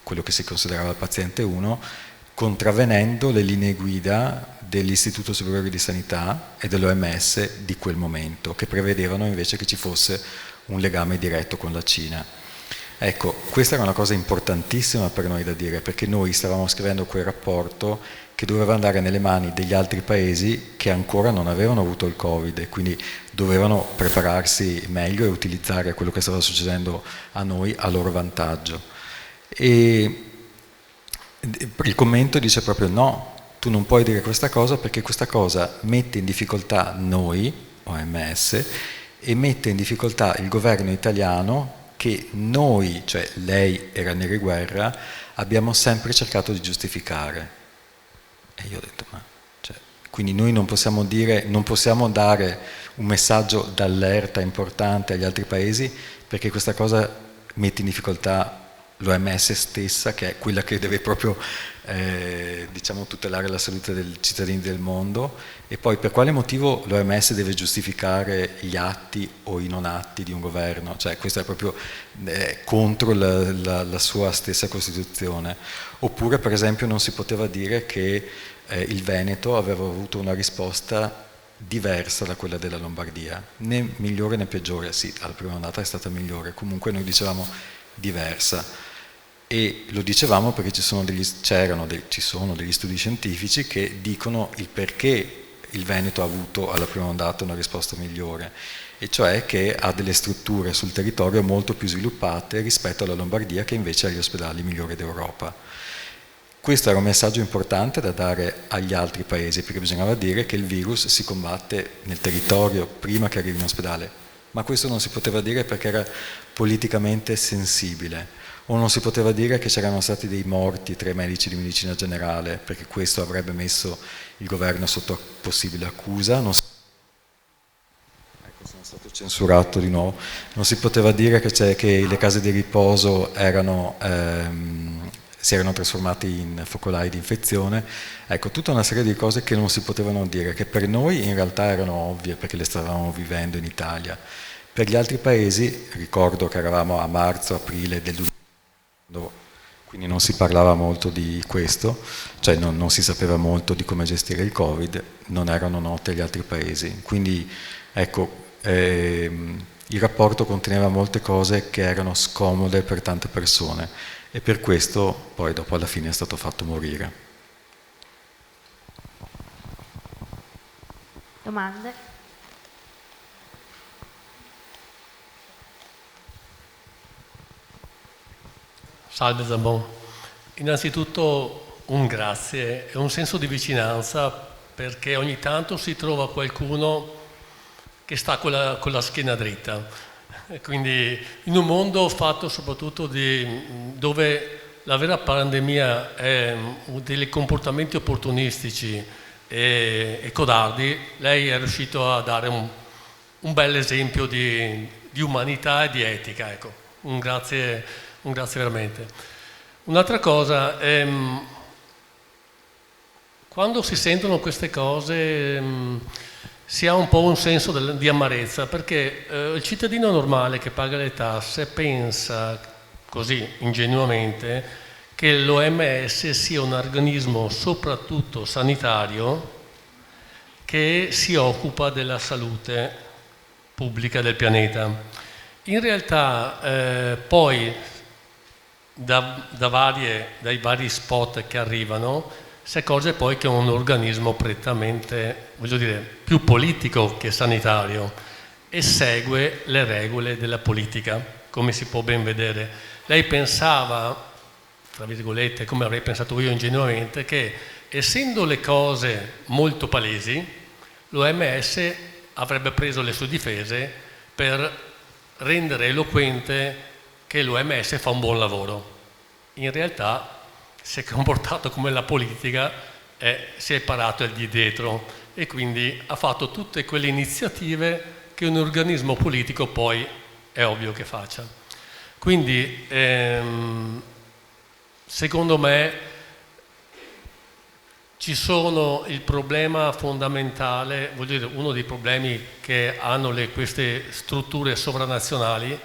quello che si considerava il paziente 1, contravvenendo le linee guida dell'Istituto Superiore di Sanità e dell'OMS di quel momento, che prevedevano invece che ci fosse un legame diretto con la Cina. Ecco, questa era una cosa importantissima per noi da dire, perché noi stavamo scrivendo quel rapporto che doveva andare nelle mani degli altri paesi che ancora non avevano avuto il Covid e quindi dovevano prepararsi meglio e utilizzare quello che stava succedendo a noi a loro vantaggio. E il commento dice proprio no, tu non puoi dire questa cosa perché questa cosa mette in difficoltà noi, OMS, e mette in difficoltà il governo italiano che noi, cioè lei e Ranieri Guerra, abbiamo sempre cercato di giustificare. E io ho detto, quindi noi non possiamo dare un messaggio d'allerta importante agli altri paesi perché questa cosa mette in difficoltà l'OMS stessa, che è quella che deve proprio tutelare la salute dei cittadini del mondo, e poi per quale motivo l'OMS deve giustificare gli atti o i non atti di un governo? Cioè questo è proprio contro la sua stessa Costituzione. Oppure per esempio non si poteva dire che il Veneto aveva avuto una risposta diversa da quella della Lombardia, né migliore né peggiore, sì, alla prima ondata è stata migliore, comunque noi dicevamo diversa, e lo dicevamo perché ci sono degli studi scientifici che dicono il perché il Veneto ha avuto alla prima ondata una risposta migliore, e cioè che ha delle strutture sul territorio molto più sviluppate rispetto alla Lombardia, che invece ha gli ospedali migliori d'Europa. Questo era un messaggio importante da dare agli altri paesi, perché bisognava dire che il virus si combatte nel territorio prima che arrivi in ospedale, ma questo non si poteva dire perché era politicamente sensibile, o non si poteva dire che c'erano stati dei morti tra i medici di medicina generale, perché questo avrebbe messo il governo sotto possibile accusa. Ecco, sono stato censurato di nuovo. Non si poteva dire che le case di riposo si erano trasformati in focolai di infezione. Ecco, tutta una serie di cose che non si potevano dire, che per noi in realtà erano ovvie perché le stavamo vivendo in Italia. Per gli altri paesi, ricordo che eravamo a marzo, aprile del 2000, quindi non si parlava molto di questo, cioè non si sapeva molto di come gestire il Covid, non erano note agli altri paesi. Quindi ecco, il rapporto conteneva molte cose che erano scomode per tante persone, e per questo poi dopo alla fine è stato fatto morire. Domande? Salve Zambon. Innanzitutto un grazie e un senso di vicinanza, perché ogni tanto si trova qualcuno che sta con la schiena dritta. E quindi in un mondo fatto soprattutto dove la vera pandemia è dei comportamenti opportunistici e codardi, lei è riuscito a dare un bel esempio di umanità e di etica. Ecco. Un grazie veramente. Un'altra cosa, quando si sentono queste cose si ha un po' un senso di amarezza, perché il cittadino normale che paga le tasse pensa, così ingenuamente, che l'OMS sia un organismo soprattutto sanitario che si occupa della salute pubblica del pianeta. In realtà poi dai vari spot che arrivano si accorge poi che è un organismo prettamente, più politico che sanitario, e segue le regole della politica, come si può ben vedere. Lei pensava, tra virgolette, come avrei pensato io ingenuamente, che essendo le cose molto palesi, l'OMS avrebbe preso le sue difese per rendere eloquente che l'OMS fa un buon lavoro. In realtà si è comportato come la politica, si è parato di dietro e quindi ha fatto tutte quelle iniziative che un organismo politico poi è ovvio che faccia. Quindi secondo me ci sono il problema fondamentale, uno dei problemi che hanno queste strutture sovranazionali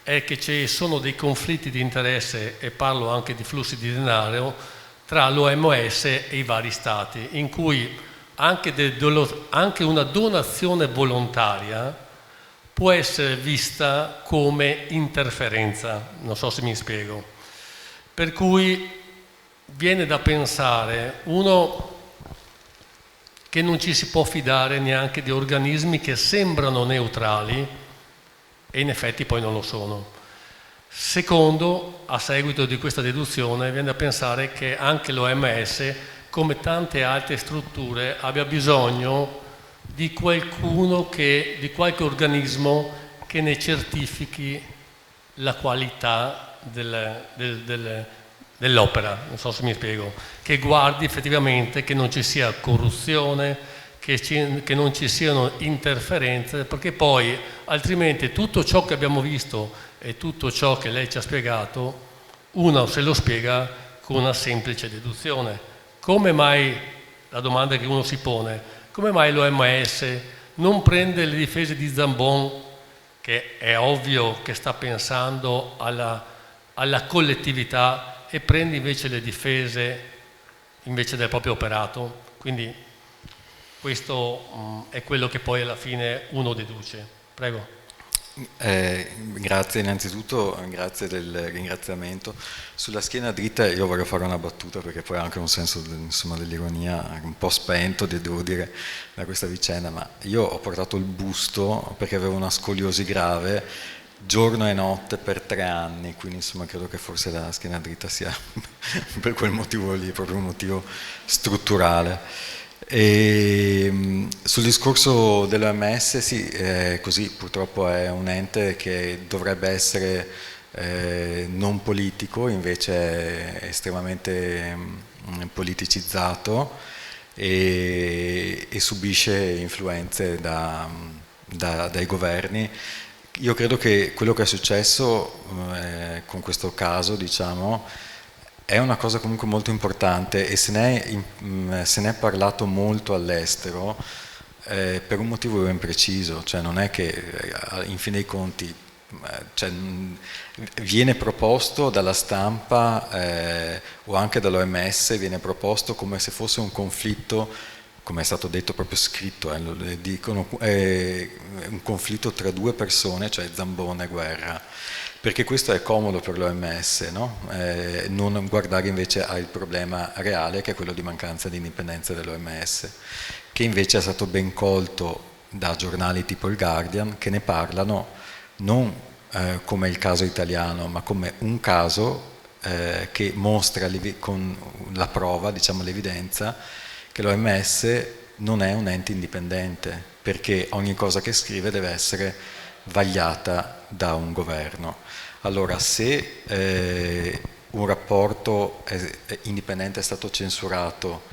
è che ci sono dei conflitti di interesse, e parlo anche di flussi di denaro, tra l'OMS e i vari stati, in cui anche una donazione volontaria può essere vista come interferenza, non so se mi spiego. Per cui viene da pensare, uno che non ci si può fidare neanche di organismi che sembrano neutrali e in effetti poi non lo sono. Secondo, a seguito di questa deduzione, viene da pensare che anche l'OMS, come tante altre strutture, abbia bisogno di qualcuno di qualche organismo che ne certifichi la qualità dell'opera, non so se mi spiego, che guardi effettivamente che non ci sia corruzione, che non ci siano interferenze, perché poi altrimenti tutto ciò che abbiamo visto e tutto ciò che lei ci ha spiegato, uno se lo spiega con una semplice deduzione. Come mai, la domanda che uno si pone, come mai l'OMS non prende le difese di Zambon, che è ovvio che sta pensando alla collettività, e prende invece le difese invece del proprio operato? Quindi questo è quello che poi alla fine uno deduce. Prego. Grazie innanzitutto, grazie del ringraziamento. Sulla schiena dritta io vorrei fare una battuta, perché poi ha anche un senso dell'ironia un po' spento, devo dire, da questa vicenda, ma io ho portato il busto perché avevo una scoliosi grave giorno e notte per 3 anni, quindi insomma credo che forse la schiena dritta sia per quel motivo lì, proprio un motivo strutturale. E sul discorso dell'OMS, sì, così purtroppo è un ente che dovrebbe essere non politico, invece è estremamente politicizzato e subisce influenze dai governi. Io credo che quello che è successo con questo caso, diciamo, è una cosa comunque molto importante e se ne è parlato molto all'estero per un motivo ben preciso, cioè non è che in fin dei conti cioè, viene proposto dalla stampa o anche dall'OMS, viene proposto come se fosse un conflitto, come è stato detto, proprio scritto, dicono, un conflitto tra 2 persone, cioè Zambon e Guerra. Perché questo è comodo per l'OMS, no? Non guardare invece al problema reale, che è quello di mancanza di indipendenza dell'OMS, che invece è stato ben colto da giornali tipo il Guardian, che ne parlano non come il caso italiano, ma come un caso che mostra con la prova, diciamo l'evidenza, che l'OMS non è un ente indipendente, perché ogni cosa che scrive deve essere vagliata da un governo. Allora, se un rapporto indipendente è stato censurato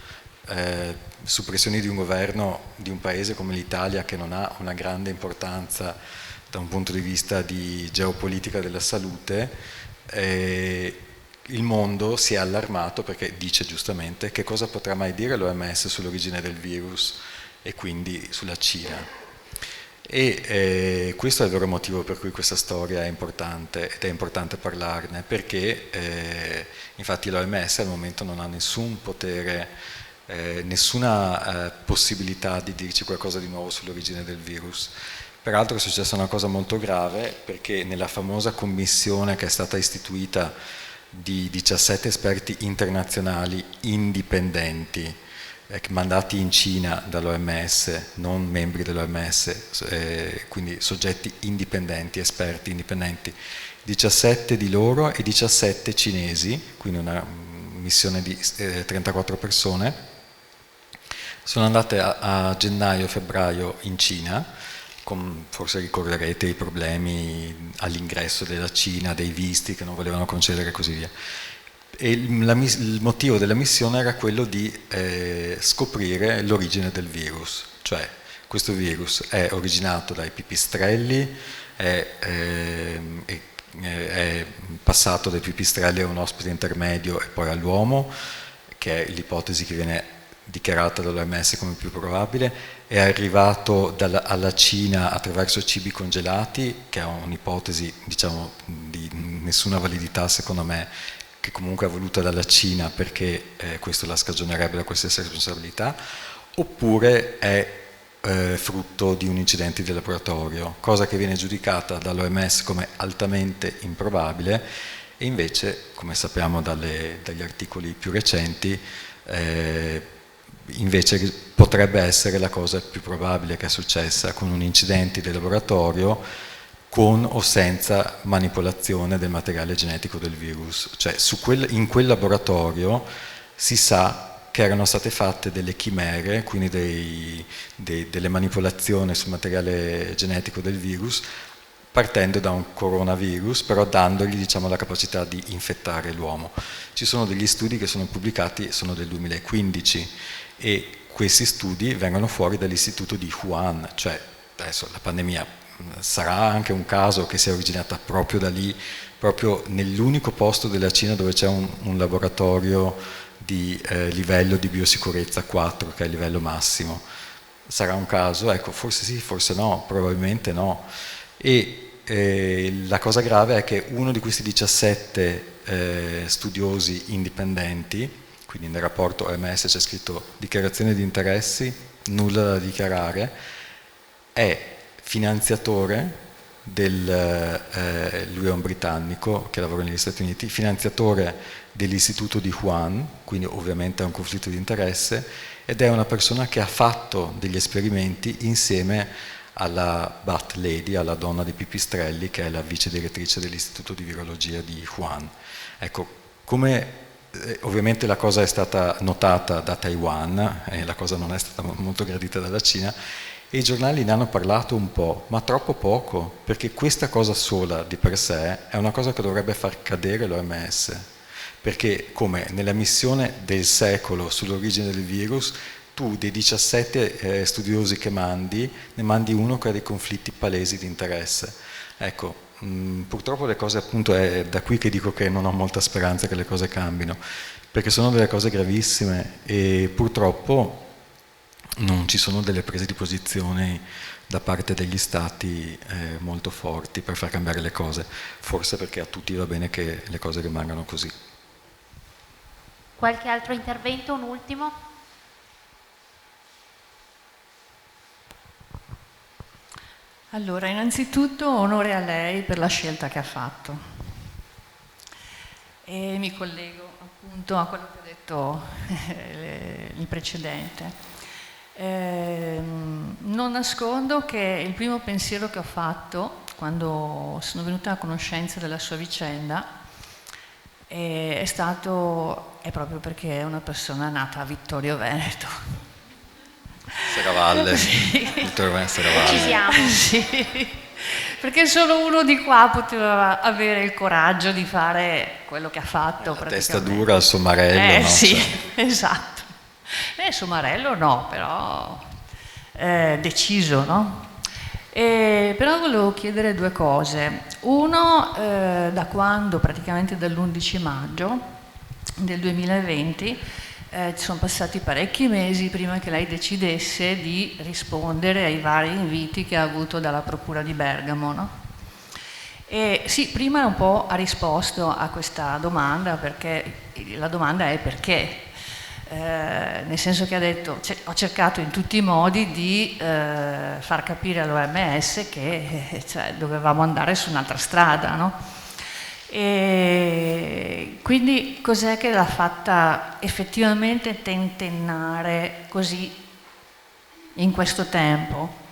su pressioni di un governo di un paese come l'Italia, che non ha una grande importanza da un punto di vista di geopolitica della salute, il mondo si è allarmato perché dice giustamente: che cosa potrà mai dire l'OMS sull'origine del virus e quindi sulla Cina? E questo è il vero motivo per cui questa storia è importante, ed è importante parlarne, perché infatti l'OMS al momento non ha nessun potere, nessuna possibilità di dirci qualcosa di nuovo sull'origine del virus. Peraltro è successa una cosa molto grave, perché nella famosa commissione che è stata istituita di 17 esperti internazionali indipendenti, mandati in Cina dall'OMS, non membri dell'OMS, quindi soggetti indipendenti, esperti indipendenti, 17 di loro e 17 cinesi, quindi una missione di 34 persone, sono andate a gennaio-febbraio in Cina, forse ricorderete i problemi all'ingresso della Cina, dei visti che non volevano concedere e così via. E il motivo della missione era quello di scoprire l'origine del virus, cioè questo virus è originato dai pipistrelli, è passato dai pipistrelli a un ospite intermedio e poi all'uomo, che è l'ipotesi che viene dichiarata dall'OMS come più probabile, è arrivato alla Cina attraverso cibi congelati, che è un'ipotesi, diciamo, di nessuna validità secondo me, che comunque è voluta dalla Cina perché questo la scagionerebbe da qualsiasi responsabilità, oppure è frutto di un incidente di laboratorio, cosa che viene giudicata dall'OMS come altamente improbabile, e invece, come sappiamo dagli articoli più recenti, invece potrebbe essere la cosa più probabile che è successa con un incidente di laboratorio con o senza manipolazione del materiale genetico del virus. Cioè in quel laboratorio si sa che erano state fatte delle chimere, quindi delle manipolazioni sul materiale genetico del virus, partendo da un coronavirus, però dandogli, diciamo, la capacità di infettare l'uomo. Ci sono degli studi che sono pubblicati, sono del 2015, e questi studi vengono fuori dall'istituto di Wuhan, cioè adesso la pandemia sarà anche un caso che sia originata proprio da lì, proprio nell'unico posto della Cina dove c'è un laboratorio di livello di biosicurezza 4, che è il livello massimo. Sarà un caso? Ecco, forse sì, forse no, probabilmente no. E la cosa grave è che uno di questi 17 studiosi indipendenti, quindi nel rapporto OMS c'è scritto dichiarazione di interessi, nulla da dichiarare, è finanziatore lui è un britannico che lavora negli Stati Uniti, finanziatore dell'istituto di Wuhan, quindi ovviamente ha un conflitto di interesse, ed è una persona che ha fatto degli esperimenti insieme alla Bat Lady, alla donna di Pipistrelli, che è la vice direttrice dell'istituto di virologia di Wuhan. Ecco, come ovviamente la cosa è stata notata da Taiwan, e la cosa non è stata molto gradita dalla Cina, e i giornali ne hanno parlato un po', ma troppo poco, perché questa cosa sola di per sé è una cosa che dovrebbe far cadere l'OMS, perché come nella missione del secolo sull'origine del virus, tu dei 17 studiosi che mandi, ne mandi uno che ha dei conflitti palesi di interesse. Ecco, purtroppo le cose, appunto, è da qui che dico che non ho molta speranza che le cose cambino, perché sono delle cose gravissime e purtroppo non ci sono delle prese di posizione da parte degli stati molto forti per far cambiare le cose, forse perché a tutti va bene che le cose rimangano così. Qualche altro intervento, un ultimo? Allora, innanzitutto onore a lei per la scelta che ha fatto. E mi collego appunto a quello che ha detto il precedente. Non nascondo che il primo pensiero che ho fatto quando sono venuta a conoscenza della sua vicenda è proprio perché è una persona nata a Vittorio Veneto. Serravalle, Sì. Vittorio Veneto Serravalle. Ci siamo. Sì, perché solo uno di qua poteva avere il coraggio di fare quello che ha fatto. La testa dura al somarello, no? Sì, Cioè. esatto. Somarello no, però deciso, no? Però volevo chiedere due cose. Uno, da quando, praticamente dall'11 maggio del 2020, ci sono passati parecchi mesi prima che lei decidesse di rispondere ai vari inviti che ha avuto dalla Procura di Bergamo, no? E sì, prima un po' ha risposto a questa domanda, perché la domanda è perché. Nel senso che ha detto, ho cercato in tutti i modi di far capire all'OMS che dovevamo andare su un'altra strada, no? E quindi cos'è che l'ha fatta effettivamente tentennare così in questo tempo?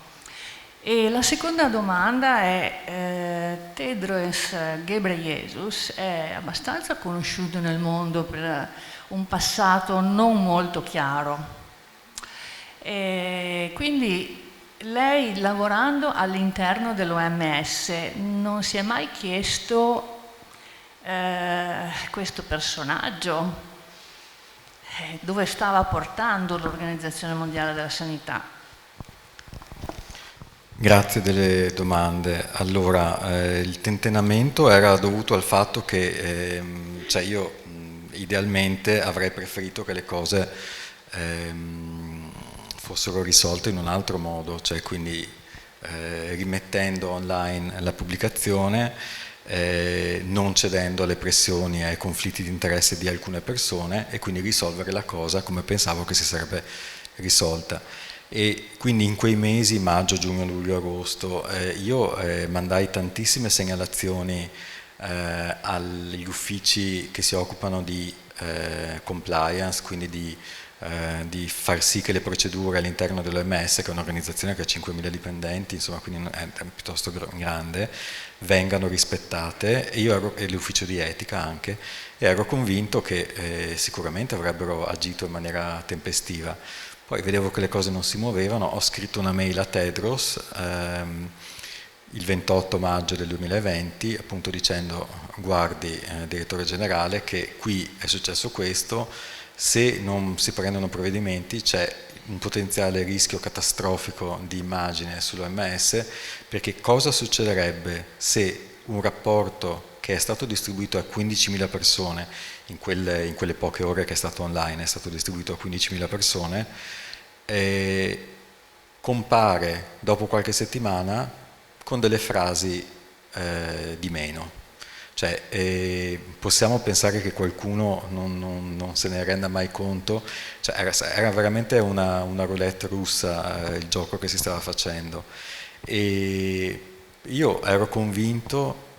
E la seconda domanda è, Tedros Ghebreyesus è abbastanza conosciuto nel mondo per un passato non molto chiaro. E quindi lei, lavorando all'interno dell'OMS, non si è mai chiesto questo personaggio dove stava portando l'Organizzazione Mondiale della Sanità? Grazie delle domande. Allora, il tentennamento era dovuto al fatto che io idealmente avrei preferito che le cose fossero risolte in un altro modo, cioè quindi rimettendo online la pubblicazione, non cedendo alle pressioni e ai conflitti di interesse di alcune persone, e quindi risolvere la cosa come pensavo che si sarebbe risolta. E quindi in quei mesi, maggio, giugno, luglio, agosto, io mandai tantissime segnalazioni agli uffici che si occupano di compliance, quindi di far sì che le procedure all'interno dell'OMS, che è un'organizzazione che ha 5.000 dipendenti, insomma, quindi è piuttosto grande, vengano rispettate, e l'ufficio di etica anche, e ero convinto che sicuramente avrebbero agito in maniera tempestiva. Poi vedevo che le cose non si muovevano, ho scritto una mail a Tedros il 28 maggio del 2020, appunto dicendo: guardi, direttore generale, che qui è successo questo, se non si prendono provvedimenti c'è un potenziale rischio catastrofico di immagine sull'OMS, perché cosa succederebbe se un rapporto che è stato distribuito a 15.000 persone, in quelle poche ore che è stato online, è stato distribuito a 15.000 persone, compare dopo qualche settimana con delle frasi di meno. Cioè, possiamo pensare che qualcuno non se ne renda mai conto? Cioè, era veramente una roulette russa il gioco che si stava facendo, e io ero convinto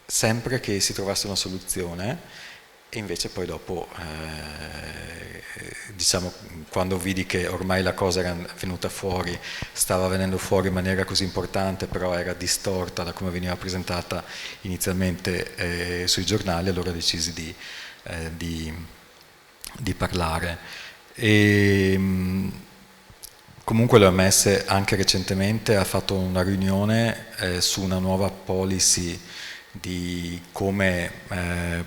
sempre che si trovasse una soluzione, e invece poi dopo, diciamo, quando vidi che ormai la cosa era venuta fuori, stava venendo fuori in maniera così importante, però era distorta da come veniva presentata inizialmente sui giornali, allora decisi di parlare. Comunque l'OMS anche recentemente ha fatto una riunione su una nuova policy di come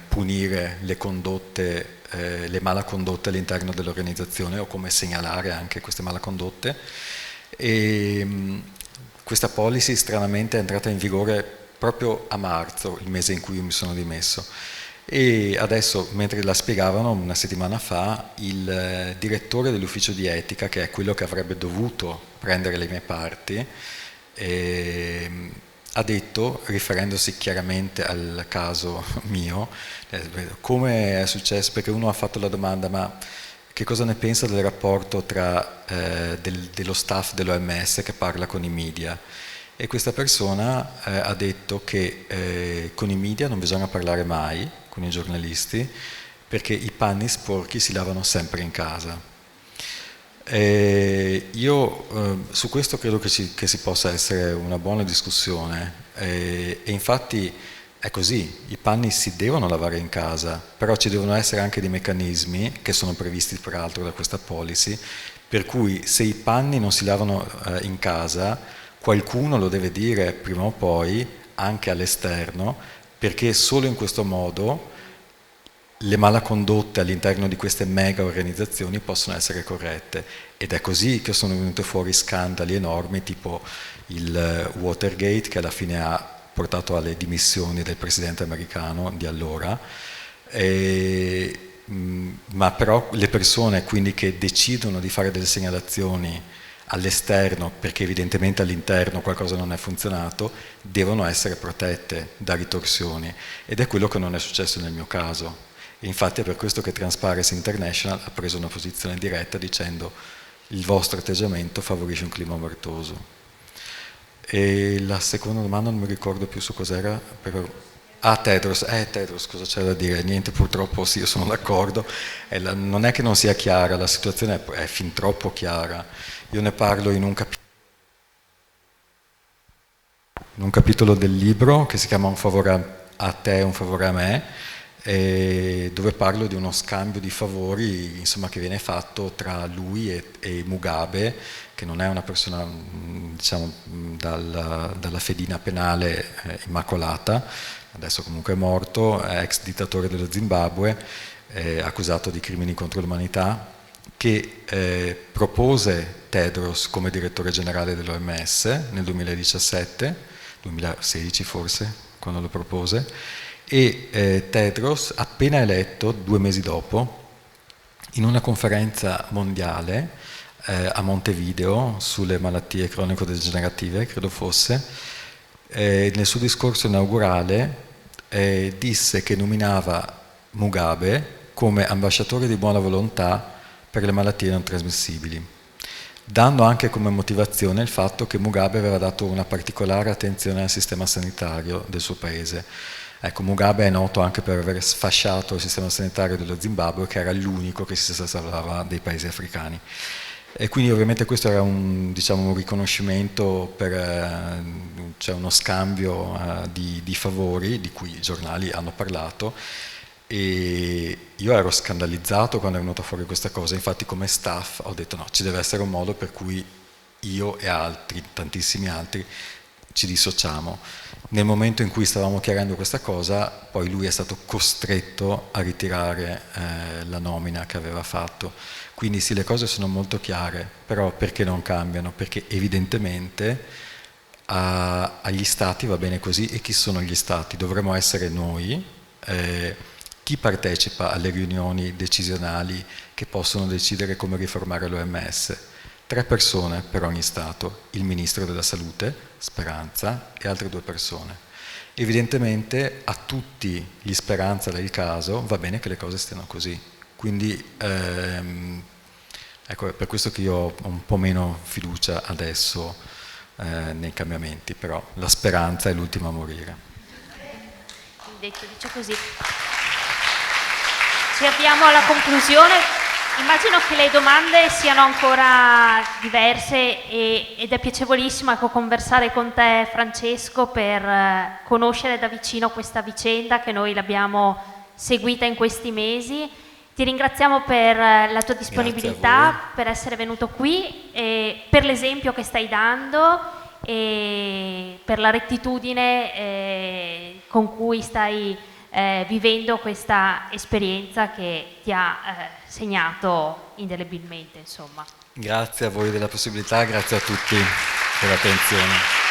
punire le condotte, le malacondotte all'interno dell'organizzazione, o come segnalare anche queste malacondotte, e questa policy stranamente è entrata in vigore proprio a marzo, il mese in cui io mi sono dimesso, e adesso, mentre la spiegavano una settimana fa, il direttore dell'ufficio di etica, che è quello che avrebbe dovuto prendere le mie parti, ha detto, riferendosi chiaramente al caso mio, come è successo, perché uno ha fatto la domanda: ma che cosa ne pensa del rapporto dello staff dell'OMS che parla con i media? E questa persona ha detto che con i media non bisogna parlare mai, con i giornalisti, perché i panni sporchi si lavano sempre in casa. Io su questo credo che si possa essere una buona discussione, e infatti è così, i panni si devono lavare in casa, però ci devono essere anche dei meccanismi, che sono previsti peraltro da questa policy, per cui se i panni non si lavano in casa, qualcuno lo deve dire prima o poi anche all'esterno, perché solo in questo modo le malacondotte all'interno di queste mega organizzazioni possono essere corrette, ed è così che sono venute fuori scandali enormi, tipo il Watergate, che alla fine ha portato alle dimissioni del presidente americano di allora, ma però le persone quindi che decidono di fare delle segnalazioni all'esterno, perché evidentemente all'interno qualcosa non è funzionato, devono essere protette da ritorsioni, ed è quello che non è successo nel mio caso. Infatti è per questo che Transparency International ha preso una posizione diretta dicendo: il vostro atteggiamento favorisce un clima omertoso. E la seconda domanda non mi ricordo più su cos'era, però... Tedros, cosa c'è da dire? Niente, purtroppo sì, io sono d'accordo, non è che non sia chiara, la situazione è fin troppo chiara. Io ne parlo in un capitolo del libro che si chiama Un favore a te, un favore a me, dove parlo di uno scambio di favori, insomma, che viene fatto tra lui e Mugabe, che non è una persona, diciamo, dalla fedina penale immacolata, adesso comunque è morto, è ex dittatore dello Zimbabwe, accusato di crimini contro l'umanità, che propose Tedros come direttore generale dell'OMS nel 2017, 2016 forse, quando lo propose, e Tedros, appena eletto, 2 mesi dopo, in una conferenza mondiale a Montevideo sulle malattie cronico-degenerative, credo fosse, nel suo discorso inaugurale disse che nominava Mugabe come ambasciatore di buona volontà per le malattie non trasmissibili, dando anche come motivazione il fatto che Mugabe aveva dato una particolare attenzione al sistema sanitario del suo paese. Ecco, Mugabe è noto anche per aver sfasciato il sistema sanitario dello Zimbabwe, che era l'unico che si salvava dei paesi africani. E quindi ovviamente questo era un riconoscimento, c'è uno scambio di favori di cui i giornali hanno parlato, e io ero scandalizzato quando è venuta fuori questa cosa. Infatti come staff ho detto no, ci deve essere un modo per cui io e altri, tantissimi altri, ci dissociamo. Nel momento in cui stavamo chiarendo questa cosa, poi lui è stato costretto a ritirare la nomina che aveva fatto. Quindi sì, le cose sono molto chiare, però perché non cambiano? Perché evidentemente agli stati va bene così. E chi sono gli stati? Dovremmo essere noi. Chi partecipa alle riunioni decisionali che possono decidere come riformare l'OMS? 3 persone per ogni Stato, il Ministro della Salute, Speranza, e altre 2 persone. Evidentemente a tutti gli Speranza del caso va bene che le cose stiano così. Quindi ecco, è per questo che io ho un po' meno fiducia adesso nei cambiamenti, però la speranza è l'ultima a morire. Il detto dice così. Ci avviamo alla conclusione. Immagino che le domande siano ancora diverse ed è piacevolissimo, ecco, conversare con te, Francesco, per conoscere da vicino questa vicenda che noi l'abbiamo seguita in questi mesi. Ti ringraziamo per la tua disponibilità, per essere venuto qui, e per l'esempio che stai dando e per la rettitudine con cui stai vivendo questa esperienza che ti ha segnato indelebilmente, insomma. Grazie a voi della possibilità, grazie a tutti per l'attenzione.